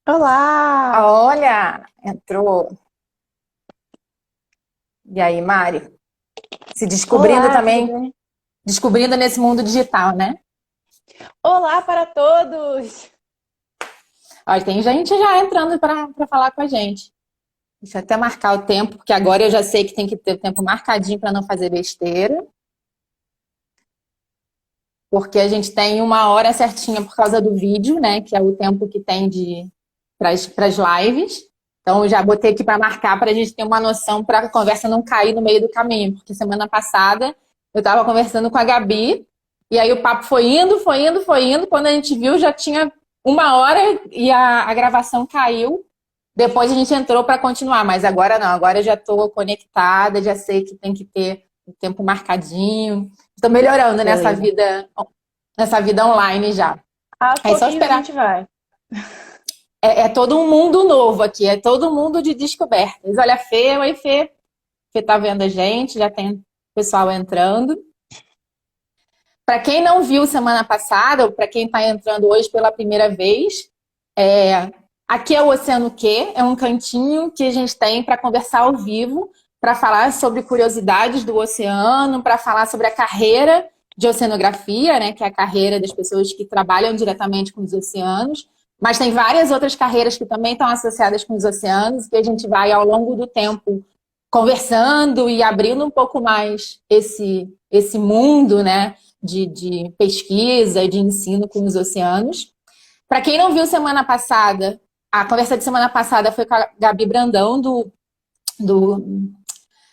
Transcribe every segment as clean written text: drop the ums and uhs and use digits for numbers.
Olá! Olha, entrou. E aí, Mari? Se descobrindo Olá, tudo também, bem? descobrindo nesse mundo digital, né? Olá para todos! Olha, tem gente já entrando para falar com a gente. Deixa eu até marcar o tempo, porque agora eu já sei que tem que ter o tempo marcadinho para não fazer besteira, porque a gente tem uma hora certinha por causa do vídeo, né? Que é o tempo que tem de para as lives. Então, eu já botei aqui para marcar para a gente ter uma noção para a conversa não cair no meio do caminho, porque semana passada eu estava conversando com a Gabi e aí o papo foi indo, foi indo, foi indo. Quando a gente viu, já tinha uma hora e a gravação caiu. Depois a gente entrou para continuar, mas agora não, agora eu já estou conectada, já sei que tem que ter o tempo marcadinho. Estou melhorando Beleza. nessa vida online já. Aos É só pouquinhos a esperar. gente vai. É todo um mundo novo aqui, é todo um mundo de descobertas. Olha, a Fê, oi Fê, Fê tá vendo a gente, já tem pessoal entrando. Para quem não viu semana passada, ou para quem está entrando hoje pela primeira vez, aqui é o Oceano Q, é um cantinho que a gente tem para conversar ao vivo, para falar sobre curiosidades do oceano, para falar sobre a carreira de oceanografia, né, que é a carreira das pessoas que trabalham diretamente com os oceanos, mas tem várias outras carreiras que também estão associadas com os oceanos, que a gente vai ao longo do tempo conversando e abrindo um pouco mais esse mundo, né, de pesquisa e de ensino com os oceanos. Para quem não viu semana passada, a conversa de semana passada foi com a Gabi Brandão, do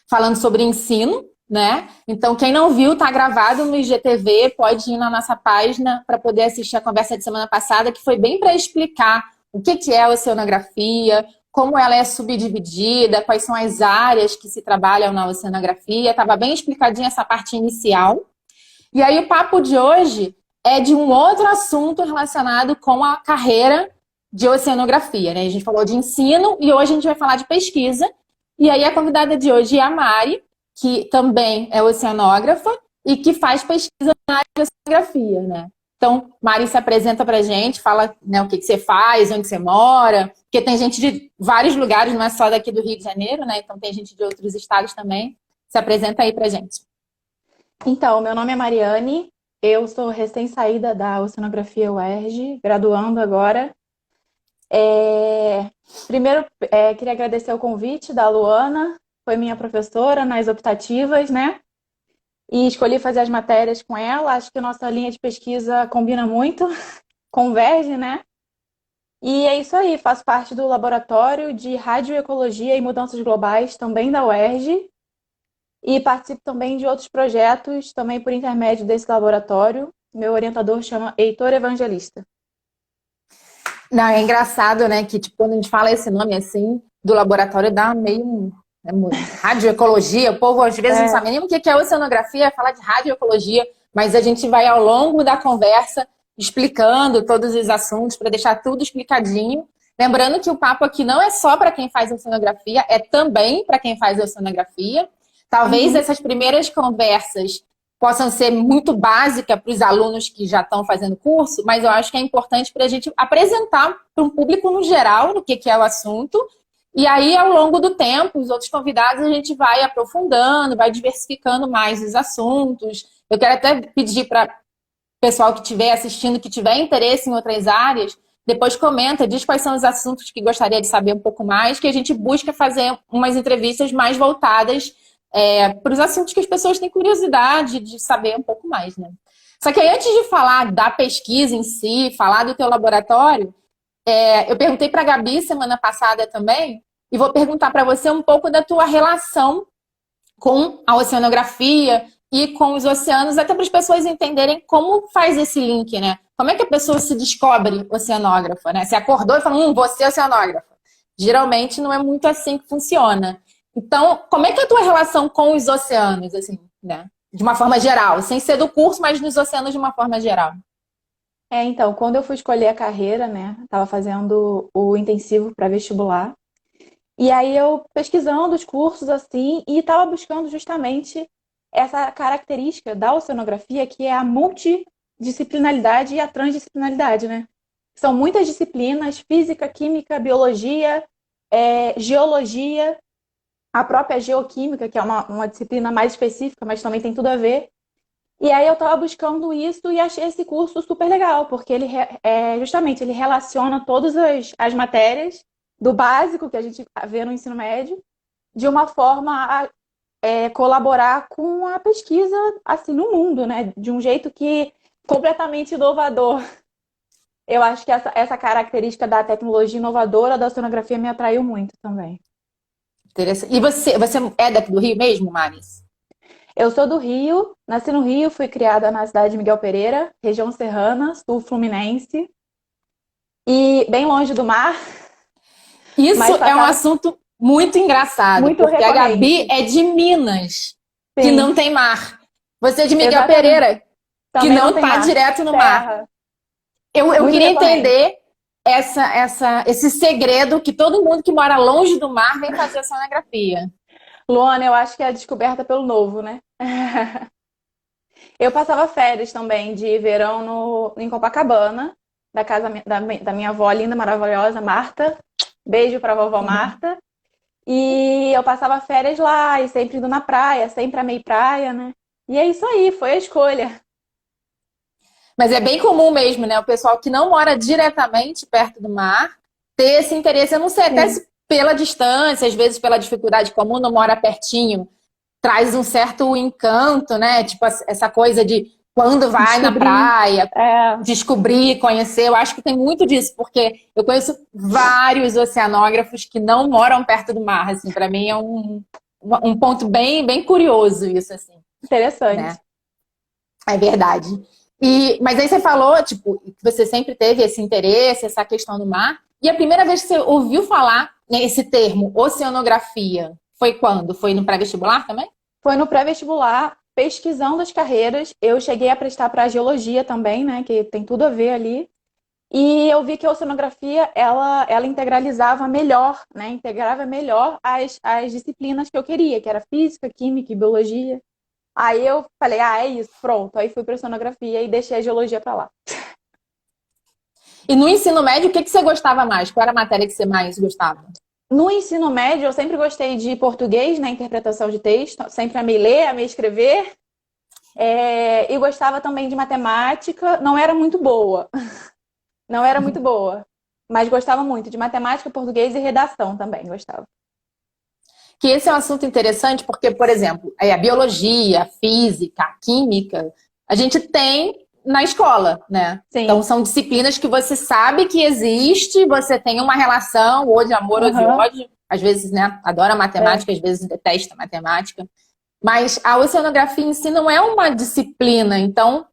falando sobre ensino, né? Então, quem não viu, tá gravado no IGTV, pode ir na nossa página para poder assistir a conversa de semana passada, que foi bem para explicar o que é a oceanografia, como ela é subdividida, quais são as áreas que se trabalham na oceanografia. Estava bem explicadinha essa parte inicial. E aí, o papo de hoje é de um outro assunto relacionado com a carreira de oceanografia, né? A gente falou de ensino e hoje a gente vai falar de pesquisa. E aí, a convidada de hoje é a Mari, que também é oceanógrafa e que faz pesquisa na área de oceanografia, né? Então, Mari se apresenta pra gente, fala, né, o que você faz, onde você mora, porque tem gente de vários lugares, não é só daqui do Rio de Janeiro, né? Então tem gente de outros estados também. Se apresenta aí pra gente. Então, meu nome é Mariane, eu sou recém-saída da Oceanografia UERJ, graduando agora. Primeiro, queria agradecer o convite da Luana, foi minha professora nas optativas, né? E escolhi fazer as matérias com ela, acho que nossa linha de pesquisa combina muito, converge, né? E é isso aí, faço parte do Laboratório de Radioecologia e Mudanças Globais, também da UERJ, e participo também de outros projetos, também por intermédio desse laboratório. Meu orientador chama Heitor Evangelista. Não, é engraçado, né, que tipo, quando a gente fala esse nome assim, do laboratório, dá meio radioecologia, o povo às vezes não É, sabe nem o que é oceanografia, falar de radioecologia, mas a gente vai ao longo da conversa explicando todos os assuntos para deixar tudo explicadinho. Lembrando que o papo aqui não é só para quem faz oceanografia, é também para quem faz oceanografia. Talvez uhum, essas primeiras conversas possam ser muito básicas para os alunos que já estão fazendo curso, mas eu acho que é importante para a gente apresentar para um público no geral o que é o assunto. E aí, ao longo do tempo, os outros convidados, a gente vai aprofundando, vai diversificando mais os assuntos. Eu quero até pedir para o pessoal que estiver assistindo, que tiver interesse em outras áreas, depois comenta, diz quais são os assuntos que gostaria de saber um pouco mais, que a gente busca fazer umas entrevistas mais voltadas para os assuntos que as pessoas têm curiosidade de saber um pouco mais, né? Só que aí, antes de falar da pesquisa em si, falar do teu laboratório, eu perguntei para a Gabi semana passada também, e vou perguntar para você um pouco da tua relação com a oceanografia e com os oceanos, até para as pessoas entenderem como faz esse link, né? Como é que a pessoa se descobre oceanógrafa, né? Você acordou e falou, vou ser oceanógrafa. Geralmente não é muito assim que funciona. Então, como é que é a tua relação com os oceanos, assim, né? De uma forma geral, sem ser do curso, mas nos oceanos de uma forma geral. então, quando eu fui escolher a carreira, né, estava fazendo o intensivo para vestibular, e aí eu pesquisando os cursos assim, e estava buscando justamente essa característica da oceanografia, que é a multidisciplinaridade e a transdisciplinaridade, né? São muitas disciplinas, física, química, biologia, geologia, a própria geoquímica, que é uma disciplina mais específica, mas também tem tudo a ver. E aí eu estava buscando isso e achei esse curso super legal, porque justamente ele relaciona todas as matérias do básico que a gente vê no ensino médio de uma forma a colaborar com a pesquisa assim no mundo, né? De um jeito que completamente inovador. Eu acho que essa característica da tecnologia inovadora da oceanografia me atraiu muito também. Interessante. E você é daqui do Rio mesmo, Maris? Eu sou do Rio, nasci no Rio, fui criada na cidade de Miguel Pereira, região serrana, sul fluminense, e bem longe do mar, Isso mas é um passava assunto muito engraçado, muito porque a Gabi recorrente. é de Minas, que Sim, não tem mar. Você é de Miguel exatamente. Pereira, que Também não não tem está mar. direto no mar. Terra, Eu muito queria recorrente. entender esse segredo que todo mundo que mora longe do mar vem fazer oceanografia. Luana, eu acho que é descoberta pelo novo, né? Eu passava férias também de verão em Copacabana, da casa da minha avó linda, maravilhosa, Marta. Beijo pra vovó Marta. E eu passava férias lá, e sempre indo na praia, sempre amei praia, né? E é isso aí, foi a escolha. Mas é bem comum mesmo, né? O pessoal que não mora diretamente perto do mar ter esse interesse. Eu não sei até Sim. se pela distância, às vezes pela dificuldade, como não mora pertinho, traz um certo encanto, né? Tipo, essa coisa de quando vai na Descobri. praia, É, descobrir, conhecer. Eu acho que tem muito disso, porque eu conheço vários oceanógrafos que não moram perto do mar. Assim, para mim é um ponto bem, bem curioso isso, assim, né? interessante. É verdade. Mas aí você falou, tipo, que você sempre teve esse interesse, essa questão do mar. E a primeira vez que você ouviu falar nesse termo, oceanografia, foi quando? Foi no pré-vestibular também? Foi no pré-vestibular, pesquisando as carreiras. Eu cheguei a prestar para geologia também, né? Que tem tudo a ver ali. E eu vi que a oceanografia, ela integralizava melhor, né? Integrava melhor as disciplinas que eu queria, que era física, química e biologia. Aí eu falei, é isso, pronto. Aí fui para oceanografia e deixei a geologia para lá. E no ensino médio, o que você gostava mais? Qual era a matéria que você mais gostava? No ensino médio, eu sempre gostei de português, né? Interpretação de texto. Sempre amei ler, amei escrever. E gostava também de matemática. Não era muito boa. Não era muito boa. Mas gostava muito de matemática, português e redação também. Gostava. Que esse é um assunto interessante porque, por exemplo, a biologia, a física, a química, a gente tem na escola, né? Então, Sim. são disciplinas que você sabe que existe, você tem uma relação, ou de amor ou de Aham. ódio. Às vezes, né, adora É. matemática, às vezes detesta matemática. Mas a oceanografia em si não é uma disciplina. Então,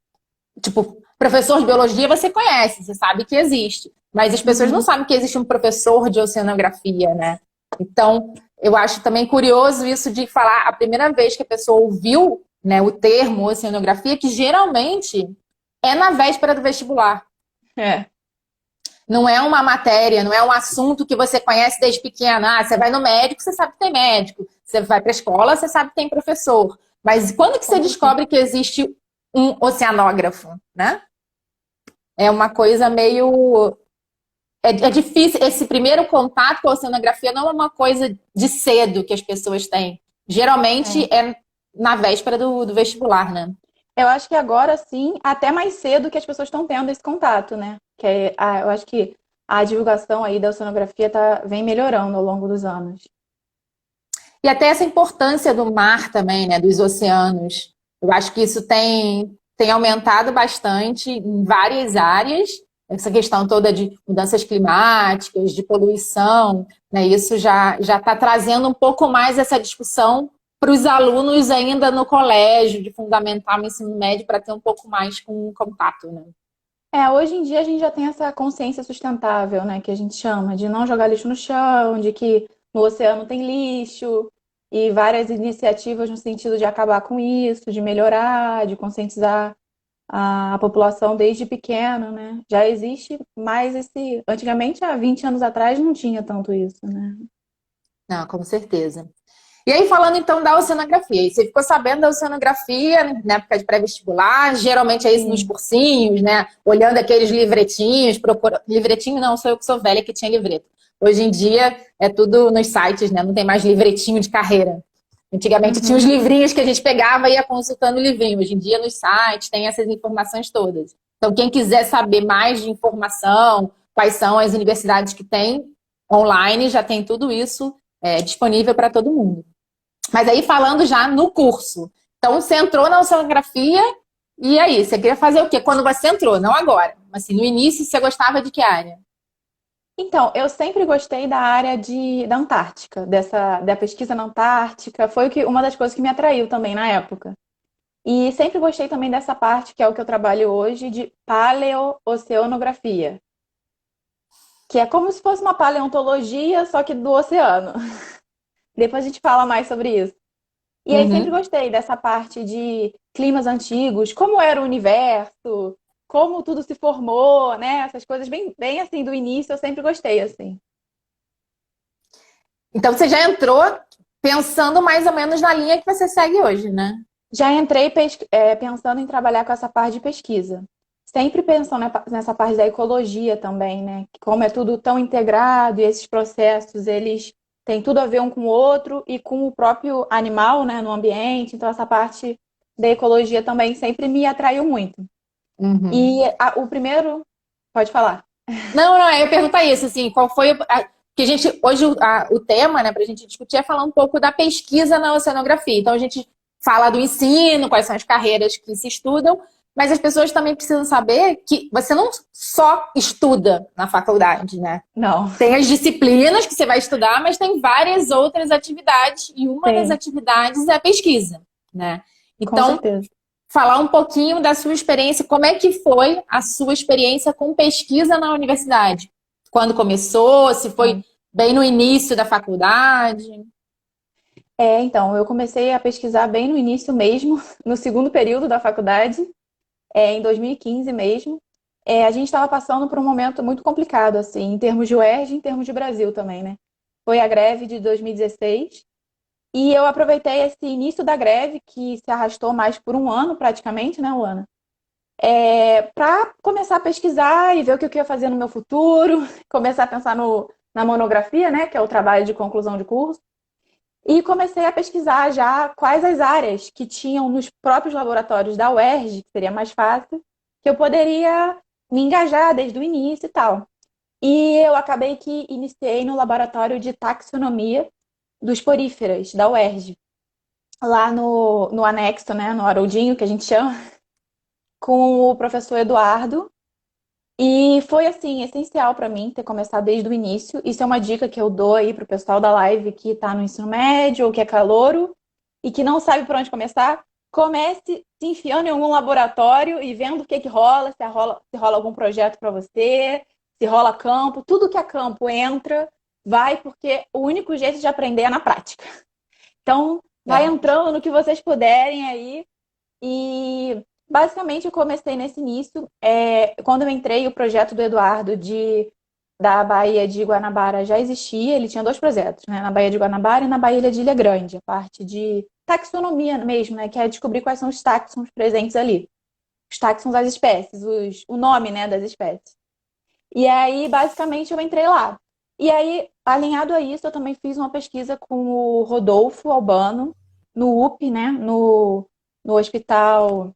tipo, professor de biologia você conhece, você sabe que existe. Mas as pessoas não Uhum. sabem que existe um professor de oceanografia, né? Então, eu acho também curioso isso de falar a primeira vez que a pessoa ouviu, né, o termo oceanografia, que geralmente é na véspera do vestibular. É. Não é uma matéria, não é um assunto que você conhece desde pequena. Ah, você vai no médico, você sabe que tem médico. Você vai para a escola, você sabe que tem professor. Mas quando que você Com certeza. descobre que existe um oceanógrafo, né? É uma coisa meio. É difícil. Esse primeiro contato com a oceanografia não é uma coisa de cedo que as pessoas têm. Geralmente É. é na véspera do vestibular, né? Eu acho que agora sim, até mais cedo que as pessoas estão tendo esse contato, né? Eu acho que a divulgação aí da oceanografia vem melhorando ao longo dos anos. E até essa importância do mar também, né? Dos oceanos. Eu acho que isso tem aumentado bastante em várias áreas. Essa questão toda de mudanças climáticas, de poluição, né? Isso já está trazendo um pouco mais essa discussão para os alunos ainda no colégio, de fundamental, no ensino médio, para ter um pouco mais com contato, né? Hoje em dia a gente já tem essa consciência sustentável, né, que a gente chama de não jogar lixo no chão, de que no oceano tem lixo, e várias iniciativas no sentido de acabar com isso, de melhorar, de conscientizar a população desde pequeno, né? Já existe mais esse. Antigamente, há 20 anos atrás, não tinha tanto isso, né? Não, com certeza. E aí, falando então da oceanografia, você ficou sabendo da oceanografia na época de pré-vestibular, geralmente é isso nos Sim. cursinhos, né? Olhando aqueles livretinhos, livretinho não, sou eu que sou velha que tinha livreto. Hoje em dia é tudo nos sites, né? Não tem mais livretinho de carreira. Antigamente tinha os Uhum. livrinhos que a gente pegava e ia consultando o livrinho. Hoje em dia nos sites tem essas informações todas. Então, quem quiser saber mais de informação, quais são as universidades que tem online, já tem tudo isso disponível para todo mundo. Mas aí falando já no curso. Então, você entrou na oceanografia e aí, você queria fazer o quê? Quando você entrou, não agora. Mas assim, no início, você gostava de que área? Então, eu sempre gostei da área da Antártica, da pesquisa na Antártica. Foi uma das coisas que me atraiu também na época. E sempre gostei também dessa parte, que é o que eu trabalho hoje, de paleooceanografia, que é como se fosse uma paleontologia, só que do oceano. Depois a gente fala mais sobre isso. E aí sempre Uhum. gostei dessa parte de climas antigos, como era o universo, como tudo se formou, né? Essas coisas bem, bem assim do início, eu sempre gostei assim. Então, você já entrou pensando mais ou menos na linha que você segue hoje, né? Já entrei pensando em trabalhar com essa parte de pesquisa. Sempre pensando nessa parte da ecologia também, né? Como é tudo tão integrado e esses processos, eles têm tudo a ver um com o outro e com o próprio animal, né, no ambiente. Então, essa parte da ecologia também sempre me atraiu muito. Uhum. E o primeiro, pode falar. Não, não, eu ia perguntar isso, assim, qual foi que a gente, hoje o tema, né, pra gente discutir é falar um pouco da pesquisa na oceanografia. Então a gente fala do ensino, quais são as carreiras que se estudam, mas as pessoas também precisam saber que você não só estuda na faculdade, né? Não, Tem as disciplinas que você vai estudar, mas tem várias outras atividades, e uma das tem, atividades é a pesquisa, né? com Então, certeza. falar um pouquinho da sua experiência, como é que foi a sua experiência com pesquisa na universidade? Quando começou, se foi bem no início da faculdade? Então, eu comecei a pesquisar bem no início mesmo, no segundo período da faculdade, em 2015 mesmo. A gente estava passando por um momento muito complicado, assim, em termos de UERJ e em termos de Brasil também, né? Foi a greve de 2016 e eu aproveitei esse início da greve, que se arrastou mais por um ano praticamente, né, Luana? Para começar a pesquisar e ver o que eu ia fazer no meu futuro, começar a pensar na monografia, né, que é o trabalho de conclusão de curso. E comecei a pesquisar já quais as áreas que tinham nos próprios laboratórios da UERJ, que seria mais fácil, que eu poderia me engajar desde o início e tal. E eu acabei que iniciei no laboratório de taxonomia dos poríferas da UERJ, lá no anexo, né, no Haroldinho, que a gente chama, com o professor Eduardo. E foi, assim, essencial para mim ter começado desde o início. Isso é uma dica que eu dou aí pro pessoal da live que está no ensino médio ou que é calouro e que não sabe por onde começar. Comece se enfiando em algum laboratório e vendo o que que rola, se rola algum projeto para você, se rola campo, tudo que é campo entra, vai, porque o único jeito de aprender é na prática. Então, vai Verdade. entrando no que vocês puderem aí e basicamente eu comecei nesse início. Quando eu entrei, o projeto do Eduardo da Baía de Guanabara já existia. Ele tinha dois projetos, né? Na Baía de Guanabara e na Baía de Ilha Grande, a parte de taxonomia mesmo, né? Que é descobrir quais são os táxons presentes ali. Os táxons das espécies, o nome, né, das espécies. E aí, basicamente, eu entrei lá. E aí, alinhado a isso, eu também fiz uma pesquisa com o Rodolfo Albano, no UP, né? No Hospital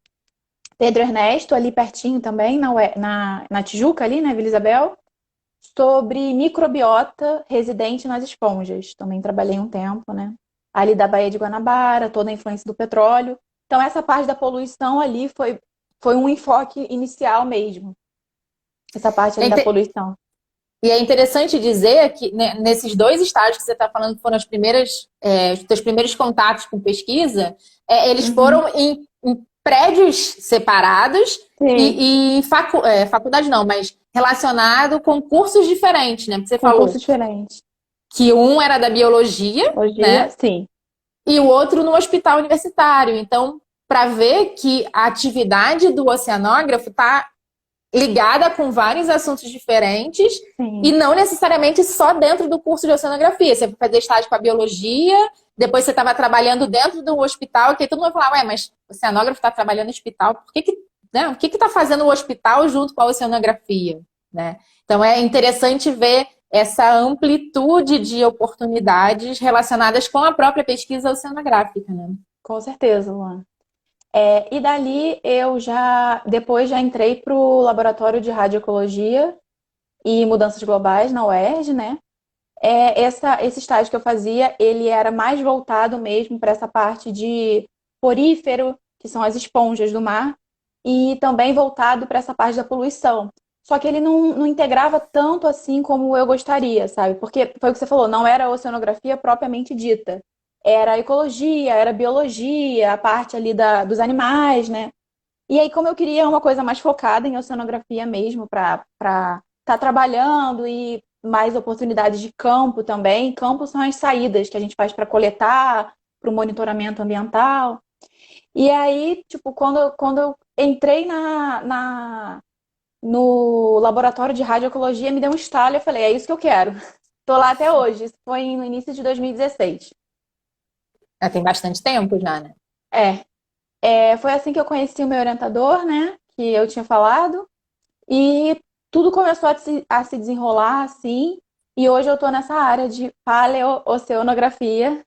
Pedro Ernesto, ali pertinho também, na Tijuca, ali, né, Vila Isabel, sobre microbiota residente nas esponjas. Também trabalhei um tempo, né? Ali da Baía de Guanabara, toda a influência do petróleo. Então, essa parte da poluição ali foi um enfoque inicial mesmo. Essa parte É ali da inte- poluição. E é interessante dizer que né, nesses dois estágios que você está falando, que foram os teus primeiros contatos com pesquisa, eles Uhum. foram em prédios separados Sim, e em faculdade não, mas relacionado com cursos diferentes, né? Porque você com falou cursos diferentes. que um era da biologia, Biologia, né? sim. E o outro no hospital universitário. Então, para ver que a atividade do oceanógrafo está ligada com vários assuntos diferentes e Sim. não necessariamente só dentro do curso de oceanografia. Você vai fazer estágio com a biologia, depois você estava trabalhando dentro de um hospital, que aí todo mundo falava, ué, mas o oceanógrafo está trabalhando no hospital, né? O que está fazendo o hospital junto com a oceanografia, né? Então é interessante ver essa amplitude de oportunidades relacionadas com a própria pesquisa oceanográfica, né? Com certeza, Luan. E dali depois já entrei para o laboratório de radioecologia e mudanças globais na UERJ, né? Esse estágio que eu fazia, ele era mais voltado mesmo para essa parte de porífero, que são as esponjas do mar, e também voltado para essa parte da poluição. Só que ele não integrava tanto assim como eu gostaria, sabe? Porque foi o que você falou, não era a oceanografia propriamente dita. Era a ecologia, era a biologia, a parte ali dos animais, né? E aí, como eu queria uma coisa mais focada em oceanografia mesmo, para estar trabalhando e mais oportunidades de campo também. Campo são as saídas que a gente faz para coletar, para o monitoramento ambiental. E aí, tipo, quando eu entrei no laboratório de radioecologia, me deu um estalo e eu falei, é isso que eu quero. Tô lá até hoje. Isso foi no início de 2016. Tem bastante tempo já, né? Foi assim que eu conheci o meu orientador, né? Que eu tinha falado. E tudo começou a se desenrolar assim. E hoje eu tô nessa área de paleooceanografia.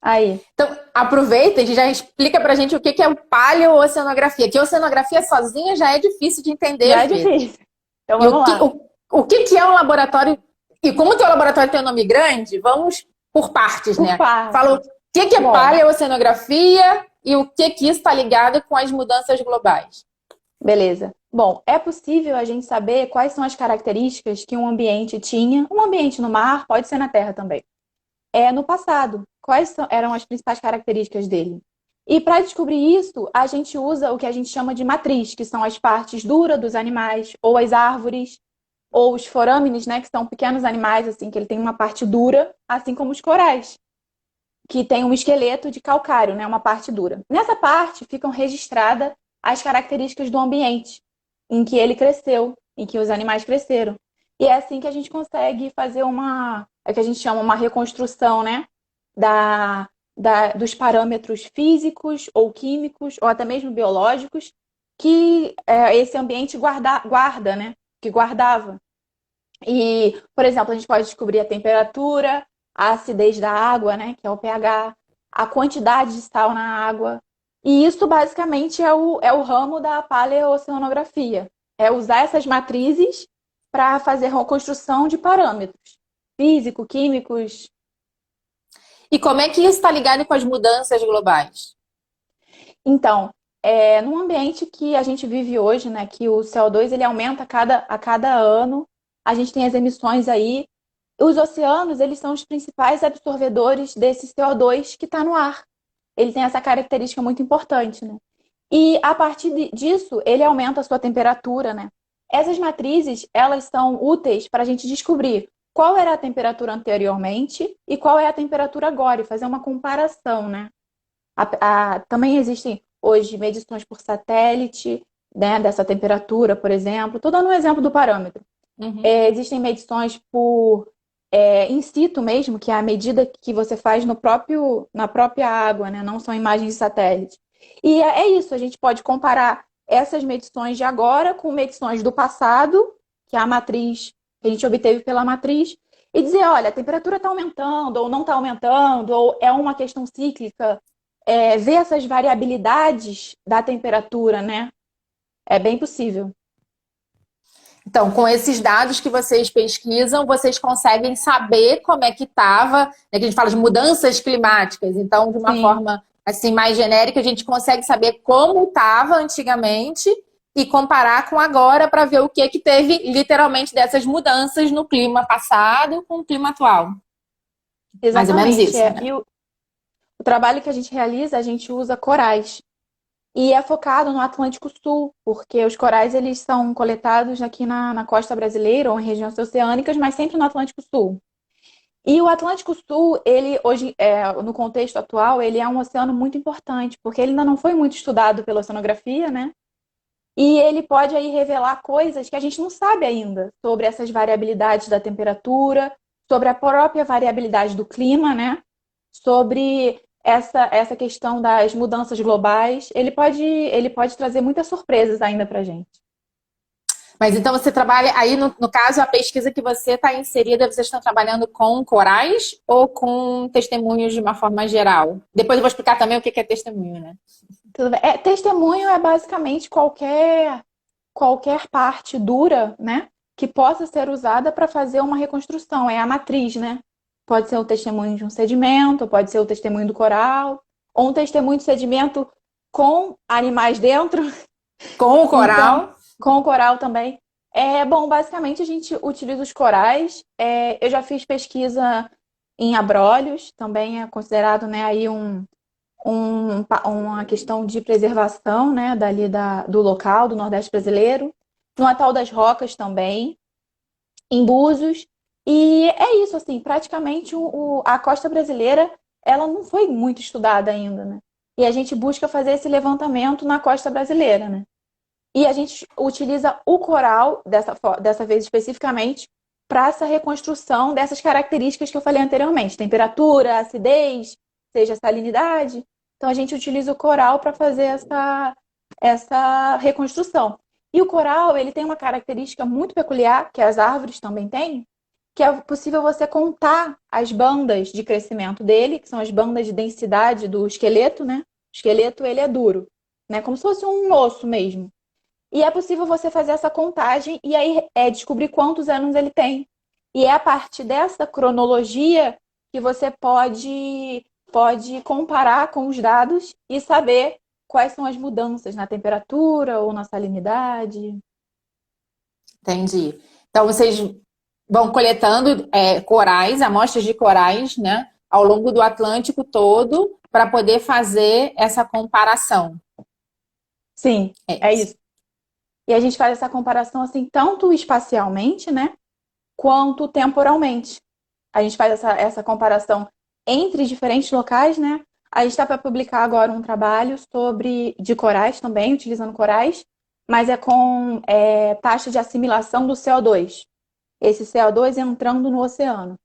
Aí, Então, aproveita e já explica pra gente o que é o paleooceanografia. Que oceanografia sozinha já é difícil de entender já às é vezes. difícil. Então E vamos lá. o que é um laboratório? E como o teu laboratório tem um nome grande, vamos por partes, Por né? Fala o partes. que é Bom, paleoceanografia e o que isso está ligado com as mudanças globais. beleza. Bom, é possível a gente saber quais são as características que um ambiente tinha, um ambiente no mar, pode ser na terra também, no passado. Eram as principais características dele? E para descobrir isso, a gente usa o que a gente chama de matriz, que são as partes duras dos animais, ou as árvores, ou os forâmines, né, que são pequenos animais, assim, que ele tem uma parte dura, assim como os corais, que tem um esqueleto de calcário, né, uma parte dura. Nessa parte ficam registradas as características do ambiente em que ele cresceu, em que os animais cresceram. E é assim que a gente consegue fazer é o que a gente chama uma reconstrução, né, dos parâmetros físicos ou químicos, ou até mesmo biológicos, que esse ambiente guarda, né, que guardava. E, por exemplo, a gente pode descobrir a temperatura, a acidez da água, né, que é o pH, a quantidade de sal na água. E isso basicamente é o ramo da paleoceanografia. É usar essas matrizes para fazer reconstrução de parâmetros físico, químicos. E como é que isso está ligado com as mudanças globais? Então, num ambiente que a gente vive hoje, né, que o CO2 ele aumenta a cada ano, a gente tem as emissões aí. Os oceanos, eles são os principais absorvedores desse CO2 que está no ar. Ele tem essa característica muito importante, né? E a partir disso, ele aumenta a sua temperatura, né? Essas matrizes, elas são úteis para a gente descobrir qual era a temperatura anteriormente e qual é a temperatura agora, e fazer uma comparação, né? Também existem hoje medições por satélite, né, dessa temperatura, por exemplo. Estou dando um exemplo do parâmetro. Uhum. Existem medições por in situ mesmo, que é a medida que você faz na própria água, né? Não são imagens de satélite. E é isso, a gente pode comparar essas medições de agora com medições do passado, que é a matriz, que a gente obteve pela matriz, e dizer, olha, a temperatura está aumentando, ou não está aumentando, ou é uma questão cíclica. Ver essas variabilidades da temperatura, né? É bem possível. Então, com esses dados que vocês pesquisam, vocês conseguem saber como é que estava, né, que a gente fala de mudanças climáticas. Então, de uma Sim. forma assim mais genérica, a gente consegue saber como estava antigamente e comparar com agora para ver o que teve literalmente dessas mudanças no clima passado com o clima atual. Mais ou menos Exatamente. isso, né? E o trabalho que a gente realiza, a gente usa corais. E é focado no Atlântico Sul, porque os corais eles são coletados aqui na costa brasileira ou em regiões oceânicas, mas sempre no Atlântico Sul. E o Atlântico Sul, ele hoje, no contexto atual, ele é um oceano muito importante, porque ele ainda não foi muito estudado pela oceanografia, né? E ele pode aí revelar coisas que a gente não sabe ainda sobre essas variabilidades da temperatura, sobre a própria variabilidade do clima, né? sobre essa questão das mudanças globais. Ele pode trazer muitas surpresas ainda para a gente. Mas então você trabalha, aí no caso, a pesquisa que você está inserida, vocês estão trabalhando com corais ou com testemunhos de uma forma geral? Depois eu vou explicar também o que é testemunho, né? Tudo bem. Testemunho é basicamente qualquer parte dura, né, que possa ser usada para fazer uma reconstrução. É a matriz, né? Pode ser o testemunho de um sedimento, pode ser o testemunho do coral, ou um testemunho de sedimento com animais dentro. Com o Então, coral. com o coral também. Bom, basicamente a gente utiliza os corais. Eu já fiz pesquisa em abrolhos, também é considerado, né, aí uma questão de preservação, né, do local, do Nordeste brasileiro. No Atal das Rocas também, em Búzios. E é isso, assim, praticamente a costa brasileira, ela não foi muito estudada ainda, né? E a gente busca fazer esse levantamento na costa brasileira, né? E a gente utiliza o coral, dessa vez especificamente, para essa reconstrução dessas características que eu falei anteriormente: temperatura, acidez, seja salinidade. Então a gente utiliza o coral para fazer essa reconstrução. E o coral, ele tem uma característica muito peculiar, que as árvores também têm, que é possível você contar as bandas de crescimento dele, que são as bandas de densidade do esqueleto, né? O esqueleto, ele é duro, né? Como se fosse um osso mesmo. E é possível você fazer essa contagem e aí descobrir quantos anos ele tem. E é a partir dessa cronologia que você pode comparar com os dados e saber quais são as mudanças na temperatura ou na salinidade. Entendi. Então vocês vão coletando corais, amostras de corais, né, ao longo do Atlântico todo, para poder fazer essa comparação. Sim, É é isso. isso. E a gente faz essa comparação assim, tanto espacialmente, né, quanto temporalmente. A gente faz essa comparação entre diferentes locais, né? A gente está para publicar agora um trabalho de corais também, utilizando corais, mas é com taxa de assimilação do CO2. Esse CO2 entrando no oceano.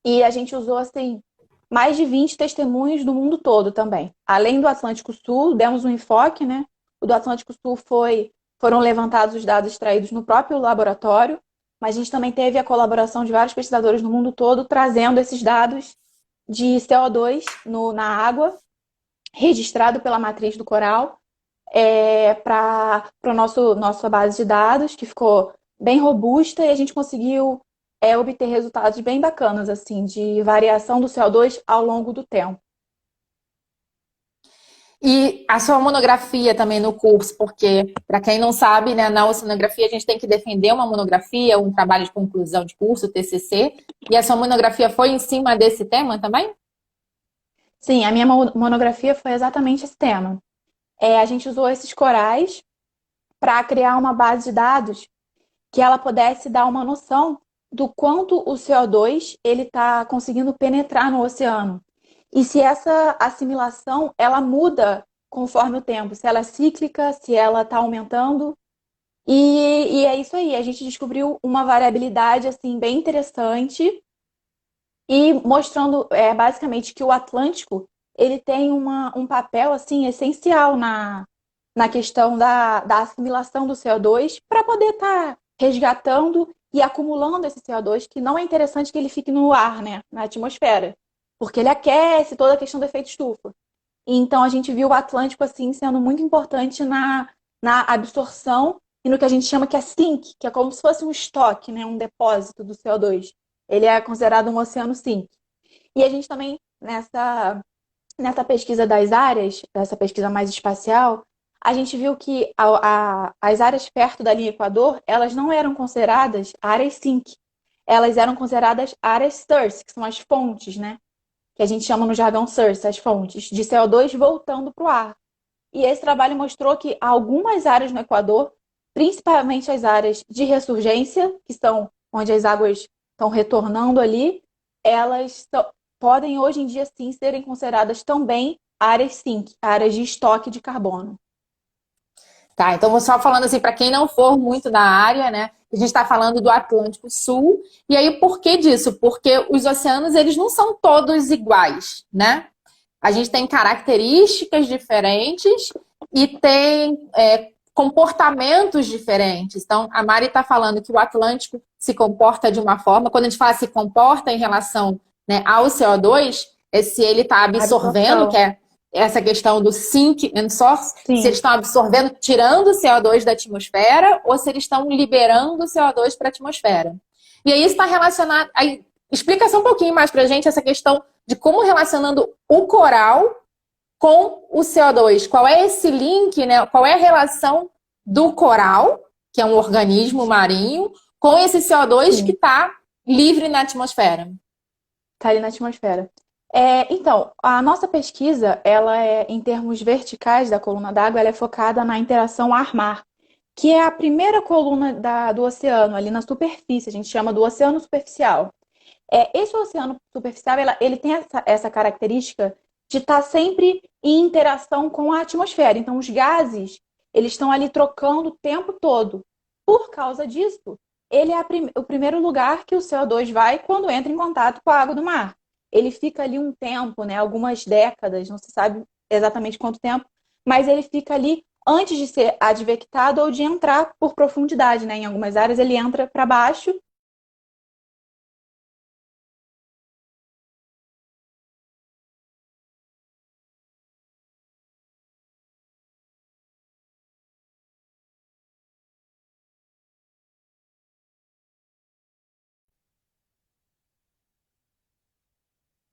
E a gente usou, assim, mais de 20 testemunhos do mundo todo também. Além do Atlântico Sul, demos um enfoque, né? O do Atlântico Sul foram levantados os dados extraídos no próprio laboratório, mas a gente também teve a colaboração de vários pesquisadores no mundo todo trazendo esses dados de CO2 na água, registrado pela matriz do coral, para a nossa base de dados, que ficou bem robusta, e a gente conseguiu obter resultados bem bacanas, assim, de variação do CO2 ao longo do tempo. E a sua monografia também no curso, porque, para quem não sabe, né, na oceanografia a gente tem que defender uma monografia, um trabalho de conclusão de curso, TCC, e a sua monografia foi em cima desse tema também? Sim, a minha monografia foi exatamente esse tema. A gente usou esses corais para criar uma base de dados que ela pudesse dar uma noção do quanto o CO2 ele está conseguindo penetrar no oceano. E se essa assimilação ela muda conforme o tempo, se ela é cíclica, se ela está aumentando. E é isso aí, a gente descobriu uma variabilidade assim bem interessante e mostrando basicamente que o Atlântico ele tem um papel assim essencial na questão da assimilação do CO2 para poder estar resgatando e acumulando esse CO2, que não é interessante que ele fique no ar, né, na atmosfera, porque ele aquece toda a questão do efeito estufa. Então a gente viu o Atlântico assim sendo muito importante na absorção e no que a gente chama que é sink, que é como se fosse um estoque, né, um depósito do CO2. Ele é considerado um oceano sink. E a gente também, nessa pesquisa das áreas, dessa pesquisa mais espacial, a gente viu que as áreas perto da linha Equador, elas não eram consideradas áreas sink. Elas eram consideradas áreas source, que são as fontes, né? Que a gente chama no jargão source, as fontes de CO2 voltando para o ar. E esse trabalho mostrou que algumas áreas no Equador, principalmente as áreas de ressurgência, que são onde as águas estão retornando ali, elas podem hoje em dia sim serem consideradas também áreas sink, áreas de estoque de carbono. Tá, então vou só falando assim, para quem não for muito da área, né? A gente está falando do Atlântico Sul. E aí, por que disso? Porque os oceanos, eles não são todos iguais, né? A gente tem características diferentes e tem comportamentos diferentes. Então, a Mari está falando que o Atlântico se comporta de uma forma. Quando a gente fala se comporta em relação, né, ao CO2, é se ele está absorvendo, que Absorção. é essa questão do sink and source, se eles Sim. estão absorvendo, tirando o CO2 da atmosfera, ou se eles estão liberando o CO2 para a atmosfera. E aí isso está relacionado. Aí, explica só um pouquinho mais para a gente essa questão de como relacionando o coral com o CO2. Qual é esse link, né? Qual é a relação do coral, que é um organismo marinho, com esse CO2 que Sim. está livre na atmosfera? Tá ali na atmosfera. Então, a nossa pesquisa, ela é, em termos verticais da coluna d'água, ela é focada na interação ar-mar, que é a primeira coluna do oceano, ali na superfície, a gente chama do oceano superficial. Esse oceano superficial, ele tem essa característica de estar sempre em interação com a atmosfera. Então, os gases, eles estão ali trocando o tempo todo. Por causa disso, ele é o primeiro lugar que o CO2 vai quando entra em contato com a água do mar. Ele fica ali um tempo, né, algumas décadas, não se sabe exatamente quanto tempo, mas ele fica ali antes de ser advectado ou de entrar por profundidade, né? Em algumas áreas ele entra para baixo.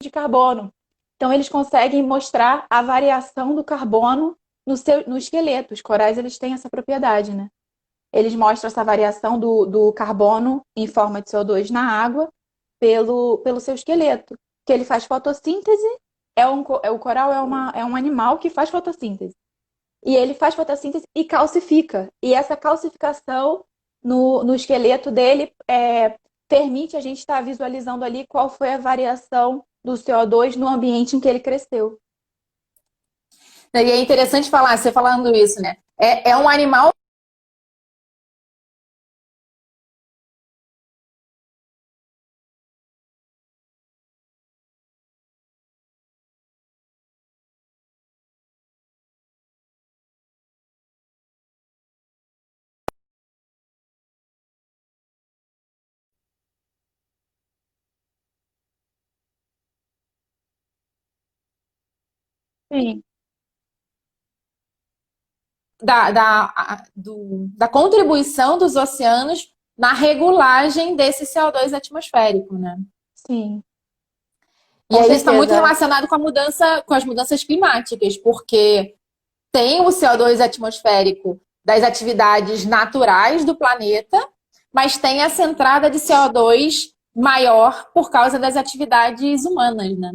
De carbono. Então, eles conseguem mostrar a variação do carbono no esqueleto. Os corais, eles têm essa propriedade, né? Eles mostram essa variação do carbono em forma de CO2 na água pelo seu esqueleto. Que ele faz fotossíntese, o coral é um animal que faz fotossíntese. E ele faz fotossíntese e calcifica. E essa calcificação no esqueleto dele permite a gente estar visualizando ali qual foi a variação do CO2 no ambiente em que ele cresceu. E é interessante falar, você falando isso, né? É um animal. Sim. Da contribuição dos oceanos na regulagem desse CO2 atmosférico, né? Sim, E com aí isso está muito certeza. relacionado com a mudança, com as mudanças climáticas, porque tem o CO2 atmosférico das atividades naturais do planeta, mas tem essa entrada de CO2 maior por causa das atividades humanas, né?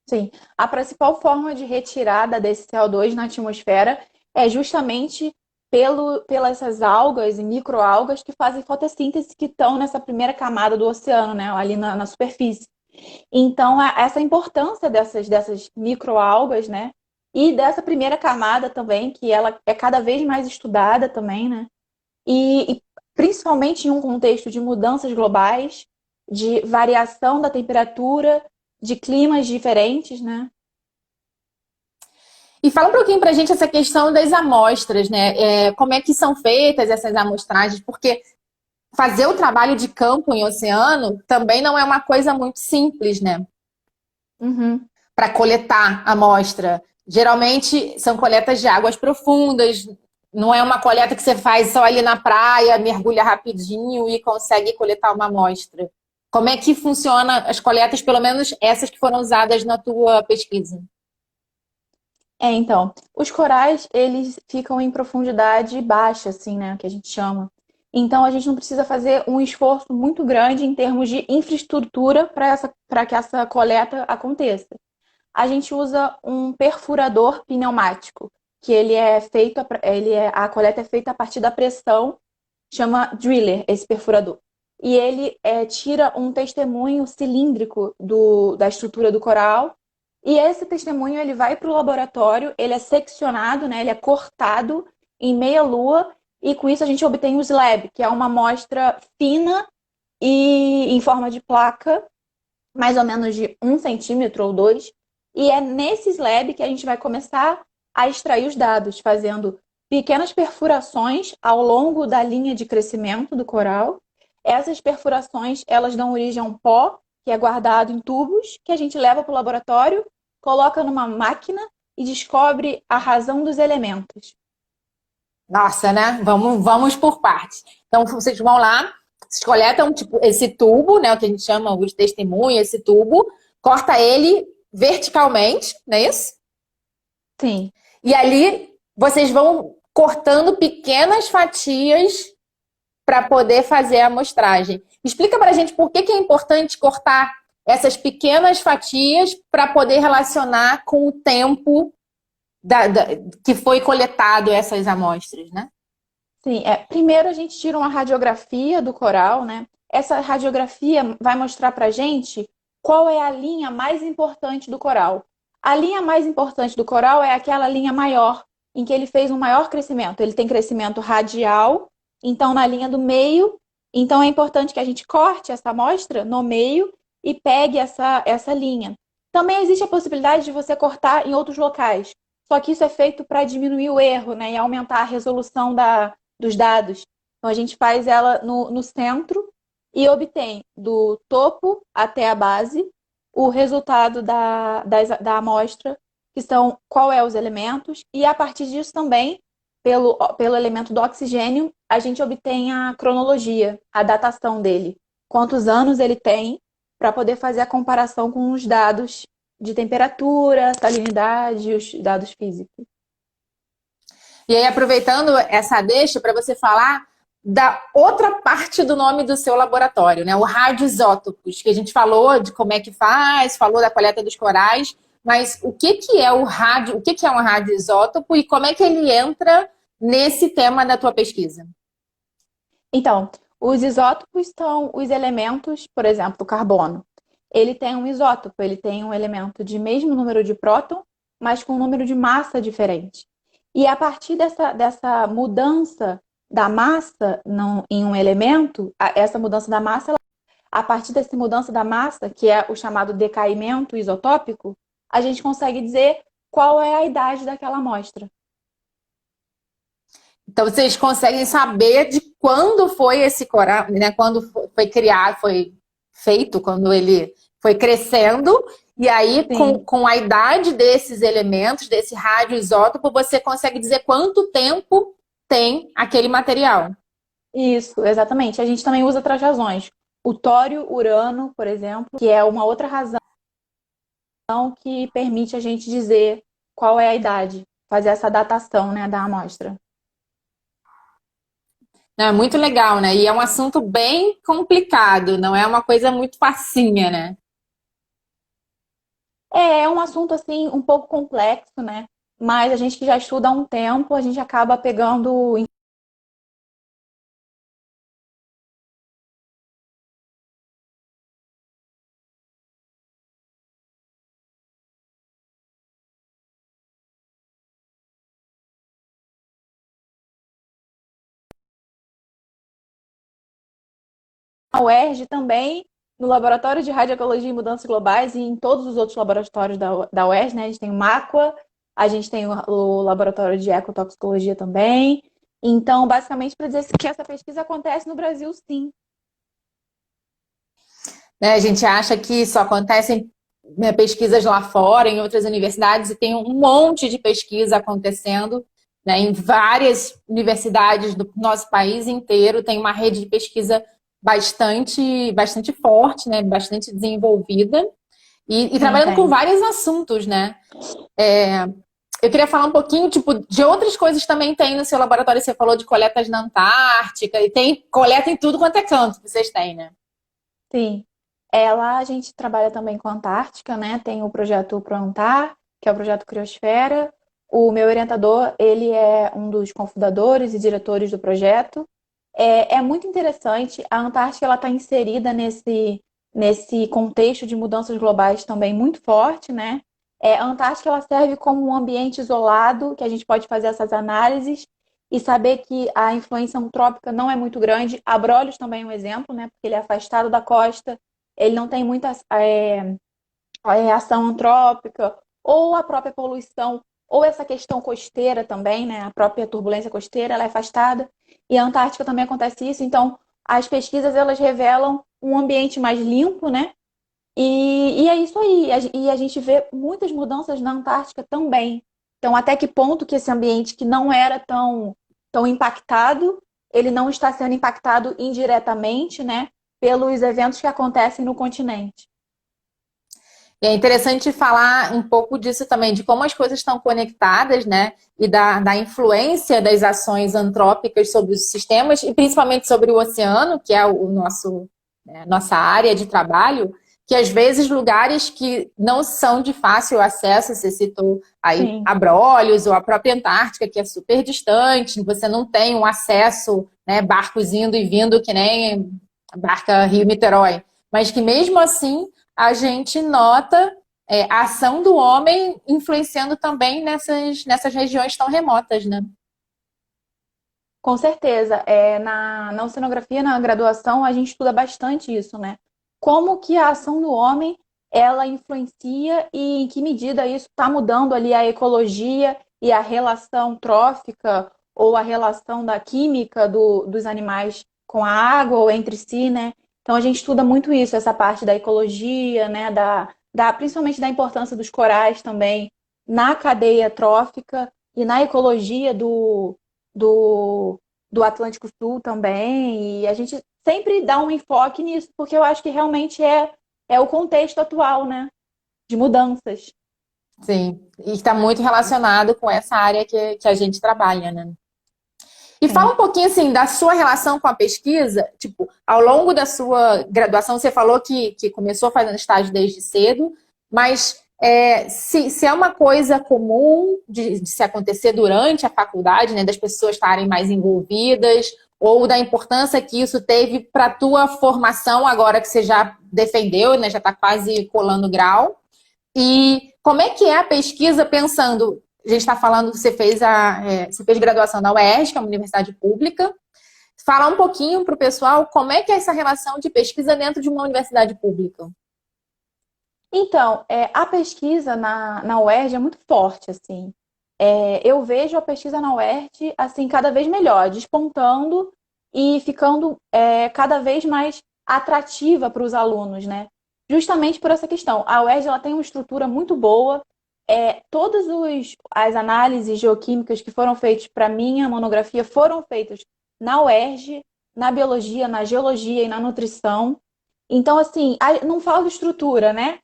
Sim. A principal forma de retirada desse CO2 na atmosfera é justamente pelas essas algas e microalgas que fazem fotossíntese que estão nessa primeira camada do oceano, né? Ali na superfície. Então, essa importância dessas microalgas, né? E dessa primeira camada também, que ela é cada vez mais estudada também, né? E principalmente em um contexto de mudanças globais, de variação da temperatura, de climas diferentes, né? E fala um pouquinho para a gente essa questão das amostras, né? Como é que são feitas essas amostragens? Porque fazer o trabalho de campo em oceano também não é uma coisa muito simples, né? Uhum. Para coletar a amostra. Geralmente são coletas de águas profundas, não é uma coleta que você faz só ali na praia, mergulha rapidinho e consegue coletar uma amostra. Como é que funciona as coletas, pelo menos essas que foram usadas na tua pesquisa? Então, os corais, eles ficam em profundidade baixa, assim, né, que a gente chama. Então, a gente não precisa fazer um esforço muito grande em termos de infraestrutura para que essa coleta aconteça. A gente usa um perfurador pneumático, que a coleta é feita a partir da pressão, chama driller, esse perfurador. E ele tira um testemunho cilíndrico da estrutura do coral. E esse testemunho ele vai para o laboratório, ele é seccionado, né? Ele é cortado em meia lua e com isso a gente obtém o slab, que é uma amostra fina e em forma de placa, mais ou menos de 1 centímetro ou 2. E é nesse slab que a gente vai começar a extrair os dados, fazendo pequenas perfurações ao longo da linha de crescimento do coral. Essas perfurações, elas dão origem a um pó, que é guardado em tubos, que a gente leva para o laboratório, coloca numa máquina e descobre a razão dos elementos. Nossa, né? Vamos por partes. Então, vocês vão lá, vocês coletam tipo, esse tubo, né? O que a gente chama o de testemunha, esse tubo, corta ele verticalmente, não é isso? Sim. E ali vocês vão cortando pequenas fatias para poder fazer a amostragem. Explica para a gente por que é importante cortar essas pequenas fatias para poder relacionar com o tempo que foi coletado essas amostras, né? Sim, primeiro a gente tira uma radiografia do coral, né? Essa radiografia vai mostrar para a gente qual é a linha mais importante do coral. A linha mais importante do coral é aquela linha maior, em que ele fez um maior crescimento. Ele tem crescimento radial, então na linha do meio. Então é importante que a gente corte essa amostra no meio e pegue essa linha. Também existe a possibilidade de você cortar em outros locais. Só que isso é feito para diminuir o erro, né? E aumentar a resolução dos dados. Então, a gente faz ela no centro e obtém do topo até a base o resultado da amostra, que são qual é os elementos, e a partir disso também, pelo elemento do oxigênio, a gente obtém a cronologia, a datação dele. Quantos anos ele tem, para poder fazer a comparação com os dados de temperatura, salinidade, os dados físicos. E aí, aproveitando essa deixa para você falar da outra parte do nome do seu laboratório, né? O radioisótopos, que a gente falou de como é que faz, falou da coleta dos corais, mas o que é o que é um radioisótopo e como é que ele entra nesse tema da tua pesquisa? Então, os isótopos são os elementos, por exemplo, o carbono. Ele tem um isótopo, ele tem um elemento de mesmo número de próton, mas com um número de massa diferente. E a partir dessa mudança da massa em um elemento, essa mudança da massa, a partir dessa mudança da massa, que é o chamado decaimento isotópico, a gente consegue dizer qual é a idade daquela amostra. Então, vocês conseguem saber de quando foi esse coral, né? Quando foi criado, foi feito, quando ele foi crescendo. E aí, com a idade desses elementos, desse radioisótopo, você consegue dizer quanto tempo tem aquele material. Isso, exatamente. A gente também usa outras razões. O tório, urano, por exemplo, que é uma outra razão que permite a gente dizer qual é a idade, fazer essa datação, né, da amostra. É muito legal, né? E é um assunto bem complicado, não é uma coisa muito facinha, né? É um assunto, assim, um pouco complexo, né? Mas a gente que já estuda há um tempo, a gente acaba pegando. Na UERJ também, no Laboratório de Radiologia e Mudanças Globais e em todos os outros laboratórios da UERJ, né? A gente tem o MAQUA, a gente tem o Laboratório de Ecotoxicologia também. Então, basicamente, para dizer que essa pesquisa acontece no Brasil, sim. Né, a gente acha que só acontecem, né, pesquisas lá fora, em outras universidades, e tem um monte de pesquisa acontecendo, né, em várias universidades do nosso país inteiro. Tem uma rede de pesquisa bastante forte, né, bastante desenvolvida, e trabalhando com vários assuntos, né? Eu queria falar um pouquinho, tipo, de outras coisas que também tem no seu laboratório. Você falou de coletas na Antártica, e tem coleta em tudo quanto é canto que vocês têm, né? Sim. Lá a gente trabalha também com a Antártica, né? Tem o projeto ProAntar, que é o projeto Criosfera. O meu orientador, ele é um dos cofundadores e diretores do projeto. É muito interessante. A Antártica ela está inserida nesse contexto de mudanças globais também muito forte, né? A Antártica ela serve como um ambiente isolado que a gente pode fazer essas análises e saber que a influência antrópica não é muito grande. Abrolhos também é um exemplo, né? Porque ele é afastado da costa, ele não tem muita ação antrópica, ou a própria poluição, ou essa questão costeira também, né? A própria turbulência costeira, ela é afastada. E a Antártica também acontece isso. Então, as pesquisas, elas revelam um ambiente mais limpo, né? E é isso aí. E a gente vê muitas mudanças na Antártica também. Então, até que ponto que esse ambiente que não era tão impactado, ele não está sendo impactado indiretamente, né? Pelos eventos que acontecem no continente. E é interessante falar um pouco disso também, de como as coisas estão conectadas, né? E da influência das ações antrópicas sobre os sistemas, e principalmente sobre o oceano, que é o nosso, né, nossa área de trabalho, que às vezes lugares que não são de fácil acesso, você citou aí Sim, Abrolhos ou a própria Antártica, que é super distante, você não tem um acesso, né, barcos indo e vindo que nem a barca Rio-Niterói, mas que mesmo assim a gente nota a ação do homem influenciando também nessas regiões tão remotas, né? com certeza. Na oceanografia, na graduação, a gente estuda bastante isso, né? Como que a ação do homem ela influencia e em que medida isso está mudando ali a ecologia e a relação trófica ou a relação da química dos animais com a água ou entre si, né? Então a gente estuda muito isso, essa parte da ecologia, né? Principalmente da importância dos corais também na cadeia trófica e na ecologia do, do Atlântico Sul também. E a gente sempre dá um enfoque nisso, porque eu acho que realmente é o contexto atual, né? De mudanças. Sim, e está muito relacionado com essa área que a gente trabalha, né? E fala Sim. um pouquinho assim da sua relação com a pesquisa, tipo, ao longo da sua graduação, você falou que começou fazendo estágio desde cedo, mas se é uma coisa comum de se acontecer durante a faculdade, né, das pessoas estarem mais envolvidas, ou da importância que isso teve para a tua formação, agora que você já defendeu, né, já está quase colando grau. E como é que é a pesquisa pensando? A gente está falando que você fez graduação na UERJ, que é uma universidade pública. Falar um pouquinho para o pessoal como é que é essa relação de pesquisa dentro de uma universidade pública. Então, a pesquisa na UERJ é muito forte, assim. Eu vejo a pesquisa na UERJ, assim, cada vez melhor, despontando e ficando cada vez mais atrativa para os alunos, né? Justamente por essa questão. A UERJ ela tem uma estrutura muito boa. Todas as análises geoquímicas que foram feitas para minha monografia foram feitas na UERJ, na biologia, na geologia e na nutrição. Então, assim, não falta estrutura, né?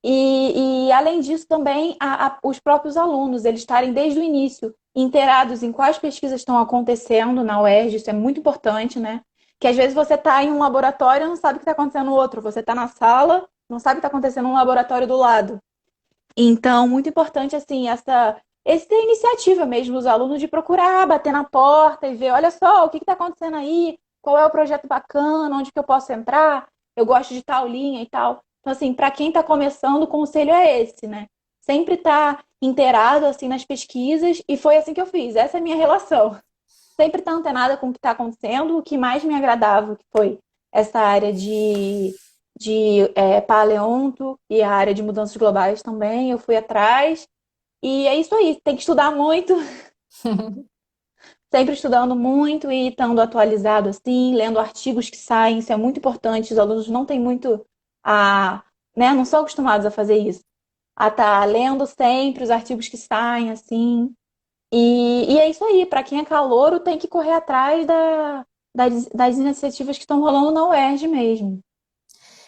E além disso, também os próprios alunos, eles estarem desde o início inteirados em quais pesquisas estão acontecendo na UERJ, isso é muito importante, né? Que às vezes você está em um laboratório e não sabe o que está acontecendo no outro, você está na sala, não sabe o que está acontecendo no laboratório do lado. Então, muito importante, assim, essa iniciativa mesmo dos alunos de procurar, bater na porta e ver, olha só, o que está acontecendo aí, qual é o projeto bacana, onde que eu posso entrar, eu gosto de tal linha e tal. Então, assim, para quem está começando, o conselho é esse, né? Sempre estar inteirado, assim, nas pesquisas, e foi assim que eu fiz, essa é a minha relação. Sempre estar antenada com o que está acontecendo, o que mais me agradava, que foi essa área de paleonto e a área de mudanças globais também, eu fui atrás. E é isso aí, tem que estudar muito, sempre estudando muito e estando atualizado assim, lendo artigos que saem, isso é muito importante. Os alunos não têm muito né, não são acostumados a fazer isso. A estar lendo sempre os artigos que saem assim. E é isso aí, para quem é calouro tem que correr atrás das iniciativas que estão rolando na UERJ mesmo.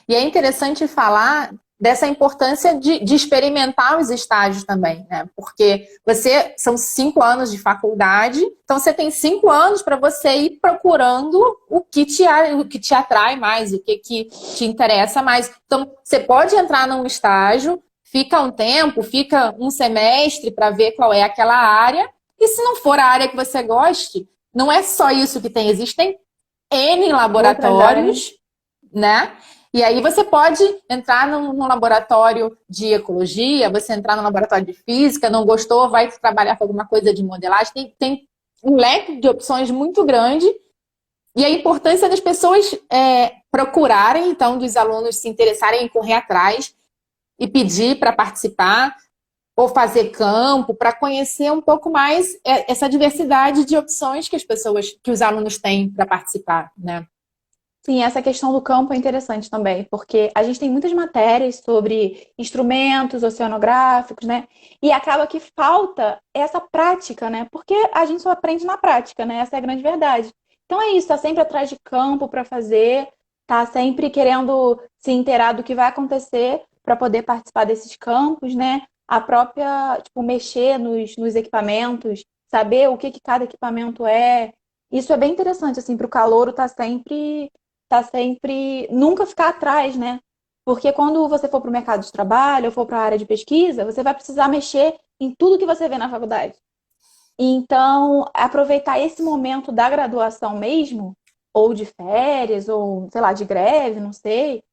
E é interessante falar dessa importância de experimentar os estágios também, né? Porque são 5 anos de faculdade, então você tem 5 anos para você ir procurando o que te atrai mais, o que te interessa mais. Então, você pode entrar num estágio, fica um tempo, fica um semestre para ver qual é aquela área, e se não for a área que você goste, não é só isso que tem, existem N Outras áreas. laboratórios, né? E aí você pode entrar num laboratório de ecologia, você entrar num laboratório de física, não gostou, vai trabalhar com alguma coisa de modelagem. Tem um leque de opções muito grande e a importância das pessoas procurarem, então, dos alunos se interessarem em correr atrás e pedir para participar ou fazer campo, para conhecer um pouco mais essa diversidade de opções que as pessoas, que os alunos têm para participar, né? Sim, essa questão do campo é interessante também, porque a gente tem muitas matérias sobre instrumentos oceanográficos, né? E acaba que falta essa prática, né? Porque a gente só aprende na prática, né? Essa é a grande verdade. Então é isso, tá sempre atrás de campo para fazer, tá sempre querendo se inteirar do que vai acontecer para poder participar desses campos, né? A própria, tipo, mexer nos equipamentos, saber o que que cada equipamento é. Isso é bem interessante, assim, para o calouro tá sempre, nunca ficar atrás, né? Porque quando você for para o mercado de trabalho ou for para a área de pesquisa, você vai precisar mexer em tudo que você vê na faculdade. Então, aproveitar esse momento da graduação mesmo, ou de férias, ou sei lá, de greve, não sei,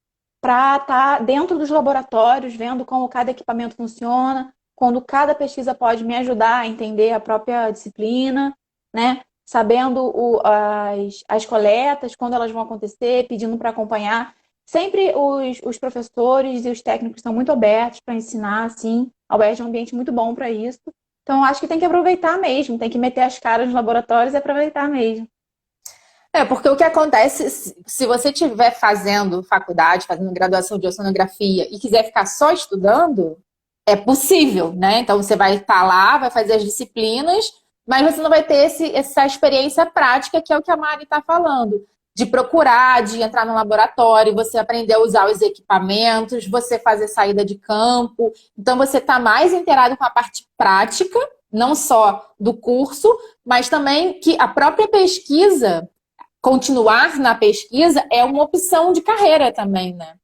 para estar dentro dos laboratórios, vendo como cada equipamento funciona, quando cada pesquisa pode me ajudar a entender a própria disciplina, né? Sabendo as coletas, quando elas vão acontecer, pedindo para acompanhar. Sempre os professores e os técnicos são muito abertos para ensinar, assim. A UERJ é um ambiente muito bom para isso. Então, acho que tem que aproveitar mesmo, tem que meter as caras nos laboratórios e aproveitar mesmo. Porque o que acontece, se você estiver fazendo faculdade, fazendo graduação de oceanografia e quiser ficar só estudando, é possível, né? Então você vai estar lá, vai fazer as disciplinas, mas você não vai ter essa experiência prática, que é o que a Mari está falando. De procurar, de entrar no laboratório, você aprender a usar os equipamentos, você fazer saída de campo. Então você está mais inteirado com a parte prática, não só do curso, mas também que a própria pesquisa, continuar na pesquisa, é uma opção de carreira também, né?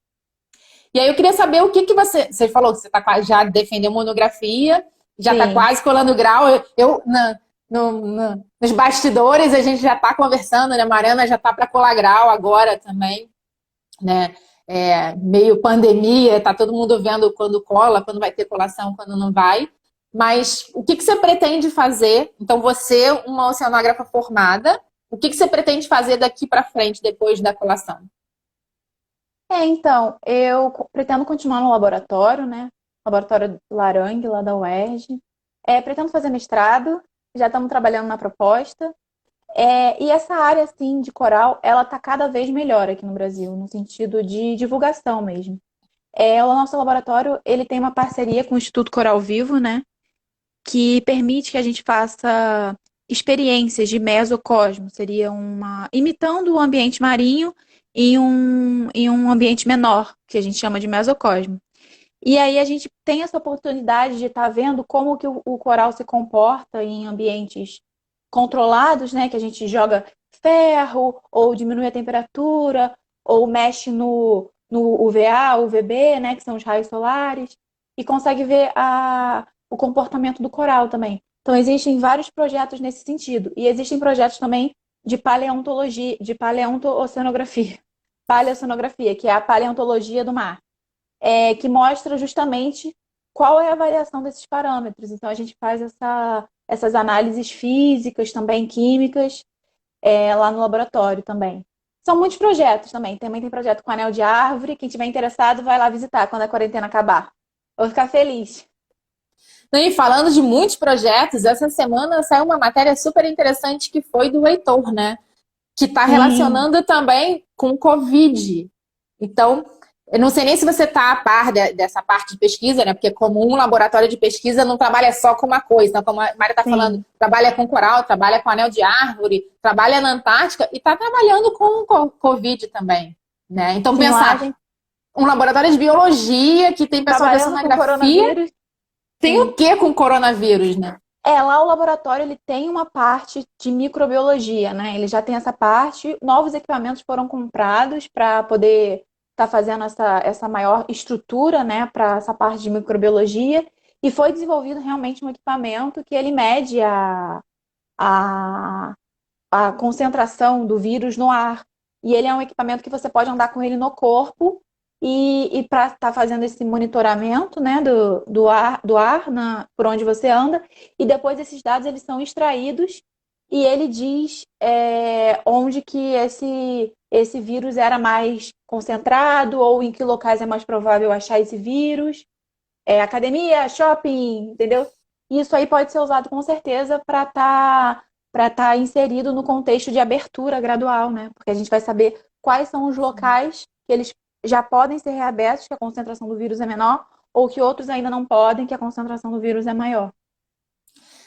E aí eu queria saber o que que você falou que você já defendeu monografia, já está Sim. quase colando grau. Nos bastidores a gente já está conversando, né? A Mariana já está para colar grau agora também, né? Meio pandemia, tá todo mundo vendo quando cola, quando vai ter colação, quando não vai. Mas o que que você pretende fazer? Então, você, uma oceanógrafa formada, o que que você pretende fazer daqui para frente, depois da colação? Então, eu pretendo continuar no laboratório, né? Laboratório Larangue, lá da UERJ. Pretendo fazer mestrado, já estamos trabalhando na proposta. E essa área, assim, de coral, ela está cada vez melhor aqui no Brasil, no sentido de divulgação mesmo. O nosso laboratório, ele tem uma parceria com o Instituto Coral Vivo, né? Que permite que a gente faça experiências de mesocosmo, seria imitando o ambiente marinho em um ambiente menor, que a gente chama de mesocosmo. E aí a gente tem essa oportunidade de estar vendo como que o coral se comporta em ambientes controlados, né? Que a gente joga ferro, ou diminui a temperatura, ou mexe no UVA, UVB, né? Que são os raios solares, e consegue ver o comportamento do coral também. Então existem vários projetos nesse sentido. E existem projetos também de paleontologia, de paleontooceanografia. Paleoceanografia, que é a paleontologia do mar, que mostra justamente qual é a variação desses parâmetros. Então, a gente faz essas análises físicas, também químicas, lá no laboratório também. São muitos projetos também. Também tem projeto com anel de árvore. Quem tiver interessado, vai lá visitar quando a quarentena acabar. Vou ficar feliz. E falando de muitos projetos, essa semana saiu uma matéria super interessante que foi do Heitor, né? Que está Sim, relacionando também com o Covid. Então, eu não sei nem se você está a par dessa parte de pesquisa, né? Porque como um laboratório de pesquisa não trabalha só com uma coisa. Então, como a Mária está falando, sim. trabalha com coral, trabalha com anel de árvore, trabalha na Antártica e está trabalhando com o Covid também, né? Então, Sim, lá a pensar, gente um laboratório de biologia que tem pessoal de trabalhando com oceanografia, coronavírus. tem o Sim. que com coronavírus, né? Lá o laboratório ele tem uma parte de microbiologia, né? Ele já tem essa parte. Novos equipamentos foram comprados para poder estar fazendo essa maior estrutura, né, para essa parte de microbiologia. E foi desenvolvido realmente um equipamento que ele mede a, a concentração do vírus no ar. E ele é um equipamento que você pode andar com ele no corpo e para estar fazendo esse monitoramento, né, do ar por onde você anda. E depois esses dados eles são extraídos e ele diz onde que esse vírus era mais concentrado ou em que locais é mais provável achar esse vírus. Academia, shopping, entendeu? Isso aí pode ser usado com certeza para tá inserido no contexto de abertura gradual, né? Porque a gente vai saber quais são os locais que eles já podem ser reabertos, que a concentração do vírus é menor, ou que outros ainda não podem, que a concentração do vírus é maior.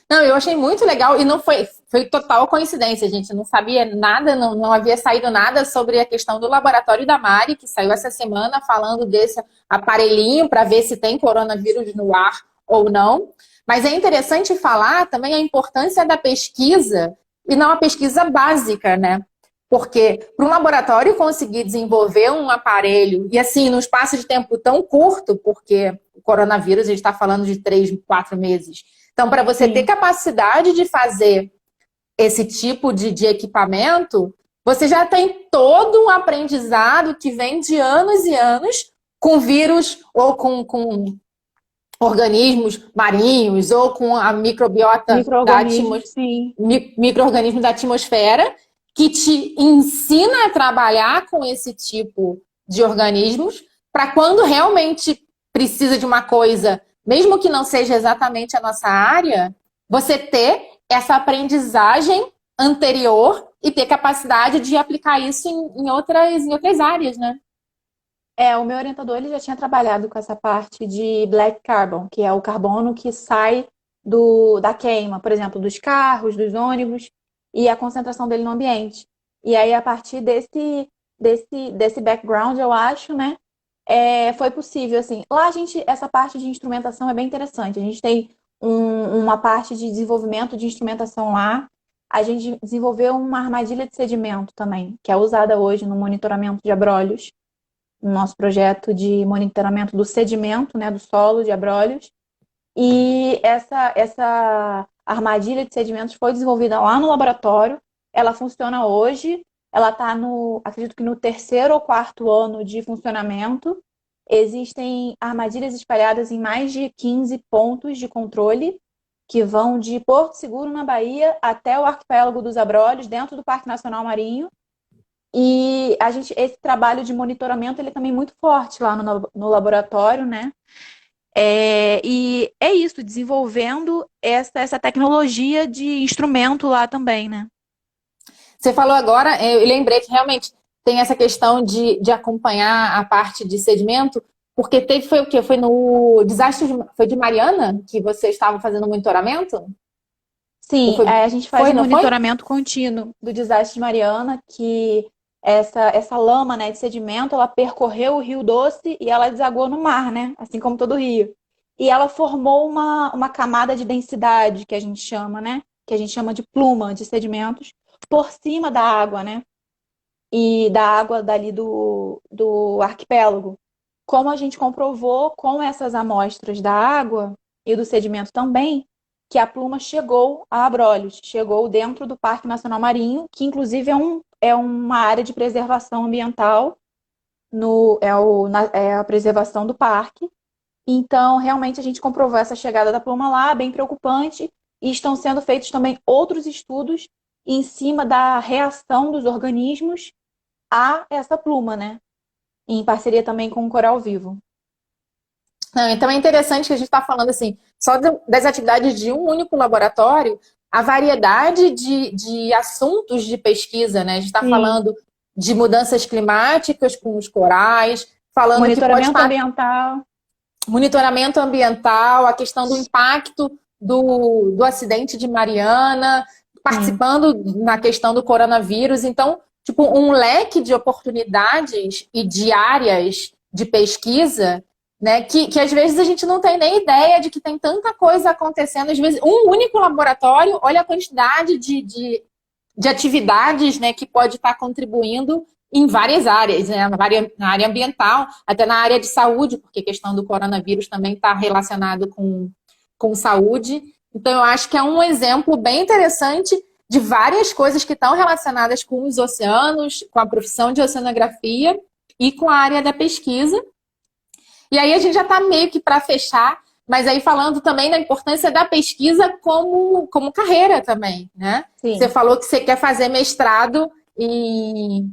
Não, eu achei muito legal e não foi total coincidência, gente. Não sabia nada, não havia saído nada sobre a questão do laboratório da Mari, que saiu essa semana falando desse aparelhinho para ver se tem coronavírus no ar ou não. Mas é interessante falar também a importância da pesquisa e não a pesquisa básica, né? Porque para um laboratório conseguir desenvolver um aparelho, e assim, num espaço de tempo tão curto, porque o coronavírus, a gente está falando de 3, 4 meses. Então, para você ter Sim. capacidade de fazer esse tipo de equipamento, você já tem todo um aprendizado que vem de anos e anos com vírus ou com organismos marinhos ou com a microbiota Micro-organismos, sim. micro-organismos da atmosfera, que te ensina a trabalhar com esse tipo de organismos para quando realmente precisa de uma coisa, mesmo que não seja exatamente a nossa área, você ter essa aprendizagem anterior e ter capacidade de aplicar isso em outras áreas, né? O meu orientador ele já tinha trabalhado com essa parte de black carbon, que é o carbono que sai da queima, por exemplo, dos carros, dos ônibus, e a concentração dele no ambiente. E aí, a partir desse background, eu acho, né, foi possível, assim. Lá essa parte de instrumentação é bem interessante. A gente tem uma parte de desenvolvimento de instrumentação lá. A gente desenvolveu uma armadilha de sedimento também, que é usada hoje no monitoramento de abrolhos no nosso projeto de monitoramento do sedimento, né, do solo de Abrolhos. E essa armadilha de sedimentos foi desenvolvida lá no laboratório. Ela funciona hoje. Ela está acredito que no terceiro ou quarto ano de funcionamento. Existem armadilhas espalhadas em mais de 15 pontos de controle, que vão de Porto Seguro, na Bahia, até o arquipélago dos Abrolhos, dentro do Parque Nacional Marinho. E esse trabalho de monitoramento, ele é também muito forte lá no laboratório, né? E é isso, desenvolvendo essa tecnologia de instrumento lá também, né? Você falou agora, eu lembrei que realmente tem essa questão de acompanhar a parte de sedimento, porque foi o quê? Foi no desastre foi de Mariana que vocês estavam fazendo monitoramento? Ou Sim, foi, a gente faz um não foi? monitoramento contínuo do desastre de Mariana, que essa lama, né, de sedimento, ela percorreu o Rio Doce e ela desagou no mar, né? Assim como todo rio. E ela formou uma camada de densidade, que a gente chama, né? Que a gente chama de pluma de sedimentos, por cima da água, né? E da água dali do arquipélago. Como a gente comprovou com essas amostras da água e do sedimento também, que a pluma chegou a Abrolhos, chegou dentro do Parque Nacional Marinho, que inclusive é uma área de preservação ambiental, é a preservação do parque. Então, realmente, a gente comprovou essa chegada da pluma lá, bem preocupante, e estão sendo feitos também outros estudos em cima da reação dos organismos a essa pluma, né? Em parceria também com o Coral Vivo. Não, então é interessante que a gente está falando assim, só das atividades de um único laboratório, a variedade de assuntos de pesquisa, né? A gente está Sim. falando de mudanças climáticas com os corais, falando que pode Monitoramento estar ambiental. monitoramento ambiental, a questão do impacto do acidente de Mariana, Sim. participando na questão do coronavírus. Então, tipo, um leque de oportunidades e de áreas de pesquisa, né, que às vezes a gente não tem nem ideia de que tem tanta coisa acontecendo. Às vezes, um único laboratório, olha a quantidade de atividades, né, que pode estar contribuindo em várias áreas, né? Na área ambiental, até na área de saúde, porque a questão do coronavírus também está relacionado com saúde. Então, eu acho que é um exemplo bem interessante de várias coisas que estão relacionadas com os oceanos, com a profissão de oceanografia e com a área da pesquisa. E aí a gente já está meio que para fechar, Mas aí falando também da importância da pesquisa como carreira também, né? Você Sim. falou que você quer fazer mestrado e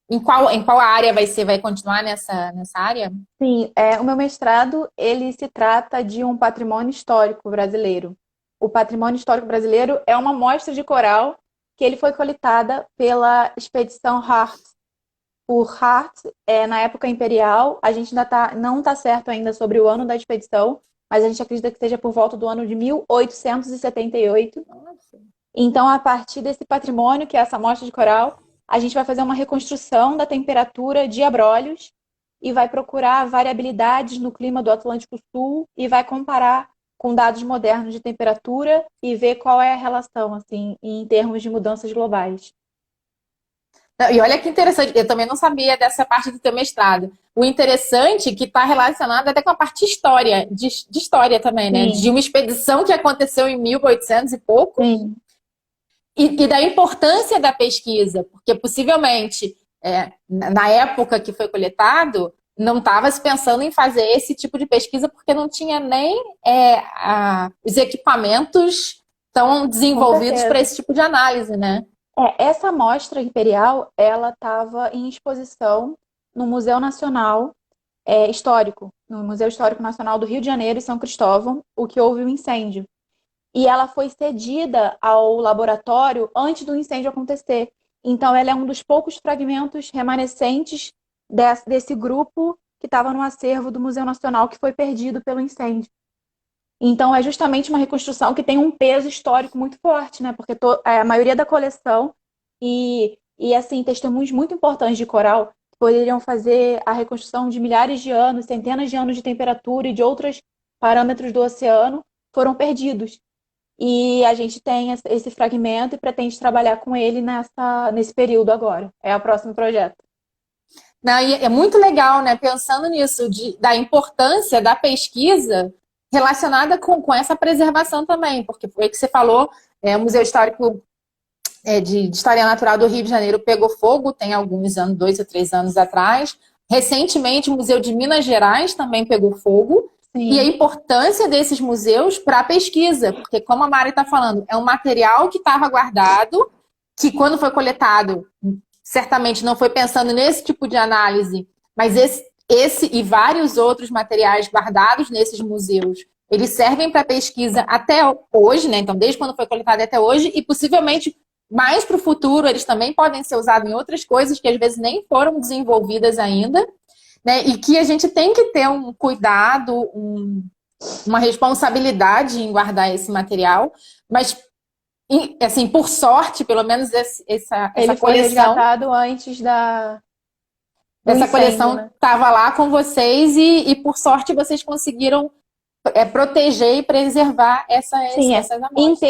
em qual área vai ser? Vai continuar nessa área? Sim, o meu mestrado, ele se trata de um patrimônio histórico brasileiro. O patrimônio histórico brasileiro é uma amostra de coral que ele foi coletada pela expedição Hart. O Hart, na época imperial, a gente não está certo ainda sobre o ano da expedição, mas a gente acredita que seja por volta do ano de 1878. Nossa. Então, a partir desse patrimônio, que é essa amostra de coral, a gente vai fazer uma reconstrução da temperatura de Abrolhos e vai procurar variabilidades no clima do Atlântico Sul e vai comparar com dados modernos de temperatura e ver qual é a relação, assim, em termos de mudanças globais. Não, e olha que interessante, eu também não sabia dessa parte do teu mestrado. O interessante é que está relacionado até com a parte história, de história também, né? De Sim, uma expedição que aconteceu em 1800 e pouco, sim, e da importância da pesquisa, porque possivelmente, na época que foi coletado, não estava se pensando em fazer esse tipo de pesquisa, porque não tinha nem os equipamentos tão com desenvolvidos para certeza. esse tipo de análise, né? Essa amostra imperial, ela estava em exposição no Museu Nacional Histórico, no Museu Histórico Nacional do Rio de Janeiro e São Cristóvão, o que houve um incêndio. E ela foi cedida ao laboratório antes do incêndio acontecer. Então, ela é um dos poucos fragmentos remanescentes desse grupo que estava no acervo do Museu Nacional que foi perdido pelo incêndio. Então, é justamente uma reconstrução que tem um peso histórico muito forte, né? Porque a maioria da coleção e assim, testemunhos muito importantes de coral poderiam fazer a reconstrução de milhares de anos, centenas de anos de temperatura e de outros parâmetros do oceano foram perdidos. E a gente tem esse fragmento e pretende trabalhar com ele nesse período agora. É o próximo projeto. Não, e é muito legal, né? Pensando nisso, da importância da pesquisa relacionada com essa preservação também, porque foi o que você falou, o Museu Histórico de História Natural do Rio de Janeiro pegou fogo, tem alguns anos, 2 ou 3 anos atrás. Recentemente, o Museu de Minas Gerais também pegou fogo. E a Sim, importância desses museus para a pesquisa, porque, como a Mari está falando, é um material que estava guardado, que quando foi coletado, certamente não foi pensando nesse tipo de análise, mas esse e vários outros materiais guardados nesses museus, eles servem para pesquisa até hoje, né? Então, desde quando foi coletado até hoje, e possivelmente mais para o futuro, eles também podem ser usados em outras coisas que às vezes nem foram desenvolvidas ainda, né? E que a gente tem que ter um cuidado, uma responsabilidade em guardar esse material, mas assim, por sorte, pelo menos essa ele foi coleção, resgatado antes do essa incêndio, coleção né? estava lá com vocês e por sorte vocês conseguiram proteger e preservar Sim, é. essas amostras.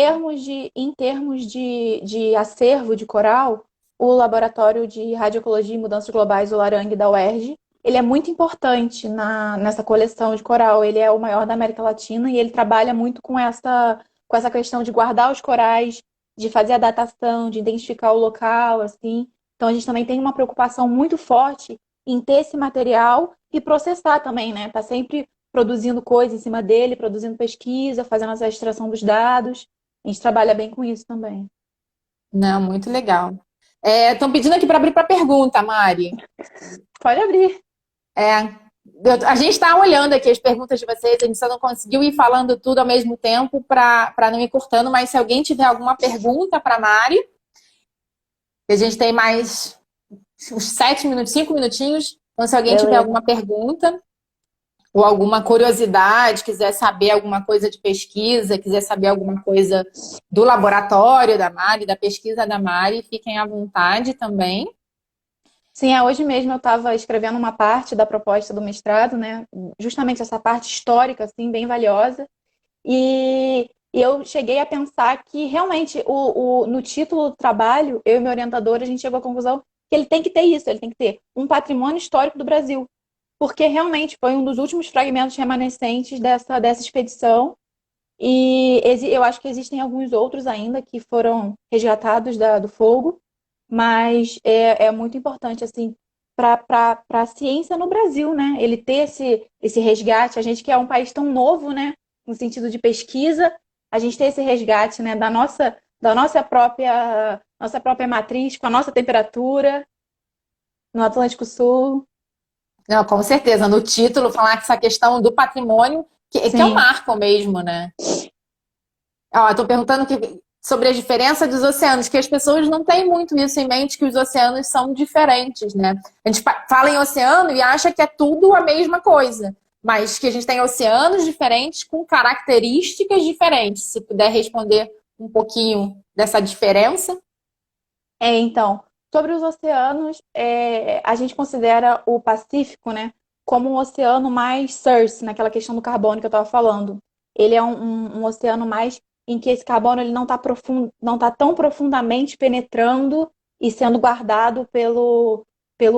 Em termos de acervo de coral, o Laboratório de Radiocologia e Mudanças Globais, o Larangue da UERJ, ele é muito importante nessa coleção de coral. Ele é o maior da América Latina e ele trabalha muito com essa questão de guardar os corais, de fazer a datação, de identificar o local, assim. Então a gente também tem uma preocupação muito forte em ter esse material e processar também, né? Tá sempre produzindo coisa em cima dele, produzindo pesquisa, fazendo essa extração dos dados. A gente trabalha bem com isso também. Não, muito legal. Estão pedindo aqui para abrir para pergunta, Mari. Pode abrir. A gente está olhando aqui as perguntas de vocês, a gente só não conseguiu ir falando tudo ao mesmo tempo para não ir cortando, mas se alguém tiver alguma pergunta para a Mari, a gente tem mais uns 7 minutos, 5 minutinhos. Então, se alguém tiver Beleza. alguma pergunta ou alguma curiosidade, quiser saber alguma coisa de pesquisa, quiser saber alguma coisa do laboratório da Mari, da pesquisa da Mari, fiquem à vontade também. Sim, hoje mesmo eu estava escrevendo uma parte da proposta do mestrado, né? Justamente essa parte histórica, assim, bem valiosa. E eu cheguei a pensar que realmente no título do trabalho, eu e meu orientador, a gente chegou à conclusão que ele tem que ter isso, ele tem que ter um patrimônio histórico do Brasil. Porque realmente foi um dos últimos fragmentos remanescentes dessa expedição. E eu acho que existem alguns outros ainda que foram resgatados do fogo, mas é muito importante, assim, para a ciência no Brasil, né? Ele ter esse resgate, a gente que é um país tão novo, né? No sentido de pesquisa, a gente ter esse resgate, né? Da nossa própria matriz, com a nossa temperatura no Atlântico Sul. Não, com certeza. No título, falar que essa questão do patrimônio, que é um Sim, marco mesmo, né? Ó, estou perguntando sobre a diferença dos oceanos, que as pessoas não têm muito isso em mente, que os oceanos são diferentes, né? A gente fala em oceano e acha que é tudo a mesma coisa, mas que a gente tem oceanos diferentes com características diferentes. Se puder responder um pouquinho dessa diferença. então, sobre os oceanos, a gente considera o Pacífico, né, como um oceano mais source, naquela questão do carbono que eu estava falando. Ele é um oceano mais em que esse carbono ele não tá tão profundamente penetrando e sendo guardado pelo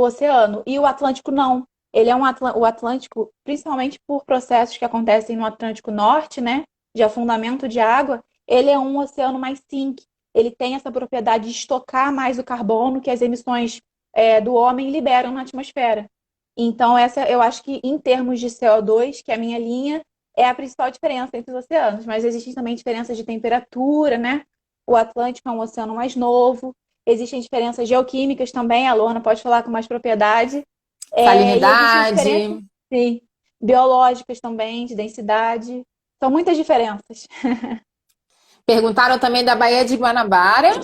oceano. E o Atlântico não. Ele é o Atlântico, principalmente por processos que acontecem no Atlântico Norte, né, de afundamento de água, ele é um oceano mais sink. Ele tem essa propriedade de estocar mais o carbono que as emissões do homem liberam na atmosfera. Então, essa eu acho que em termos de CO2, que é a minha linha, é a principal diferença entre os oceanos. Mas existem também diferenças de temperatura, né? O Atlântico é um oceano mais novo. Existem diferenças geoquímicas também, a Luana pode falar com mais propriedade. E existem diferenças, Salinidade. sim, biológicas também, de densidade. São muitas diferenças. Perguntaram também da Baía de Guanabara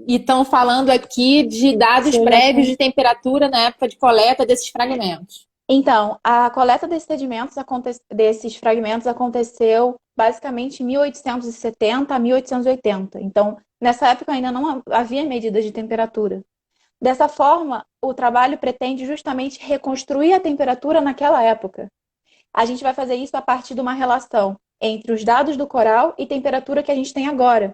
e estão falando aqui de dados prévios Sim. de temperatura na época de coleta desses fragmentos. Então, a coleta desses fragmentos aconteceu basicamente em 1870 a 1880. Então, nessa época ainda não havia medidas de temperatura. Dessa forma, o trabalho pretende justamente reconstruir a temperatura naquela época. A gente vai fazer isso a partir de uma relação entre os dados do coral e temperatura que a gente tem agora,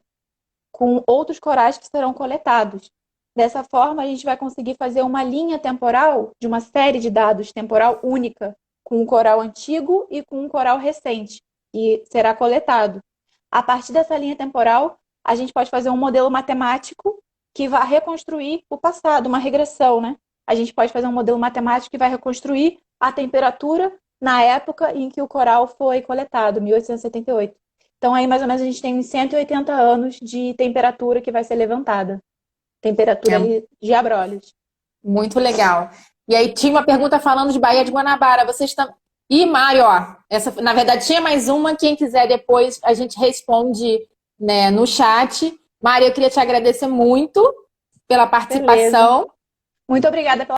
com outros corais que serão coletados. Dessa forma, a gente vai conseguir fazer uma linha temporal de uma série de dados temporal única, com um coral antigo e com um coral recente, que será coletado. A partir dessa linha temporal, a gente pode fazer um modelo matemático que vai reconstruir o passado, uma regressão, né? A gente pode fazer um modelo matemático que vai reconstruir a temperatura na época em que o coral foi coletado, 1878. Então, aí, mais ou menos, a gente tem uns 180 anos de temperatura que vai ser levantada. Temperatura É ali de Abrolhos. muito legal. E aí tinha uma pergunta falando de Baía de Guanabara. Vocês estão. E Mário, ó, essa, na verdade tinha mais uma. Quem quiser depois a gente responde, né, no chat. Mário, eu queria te agradecer muito pela Beleza. participação. Muito obrigada pela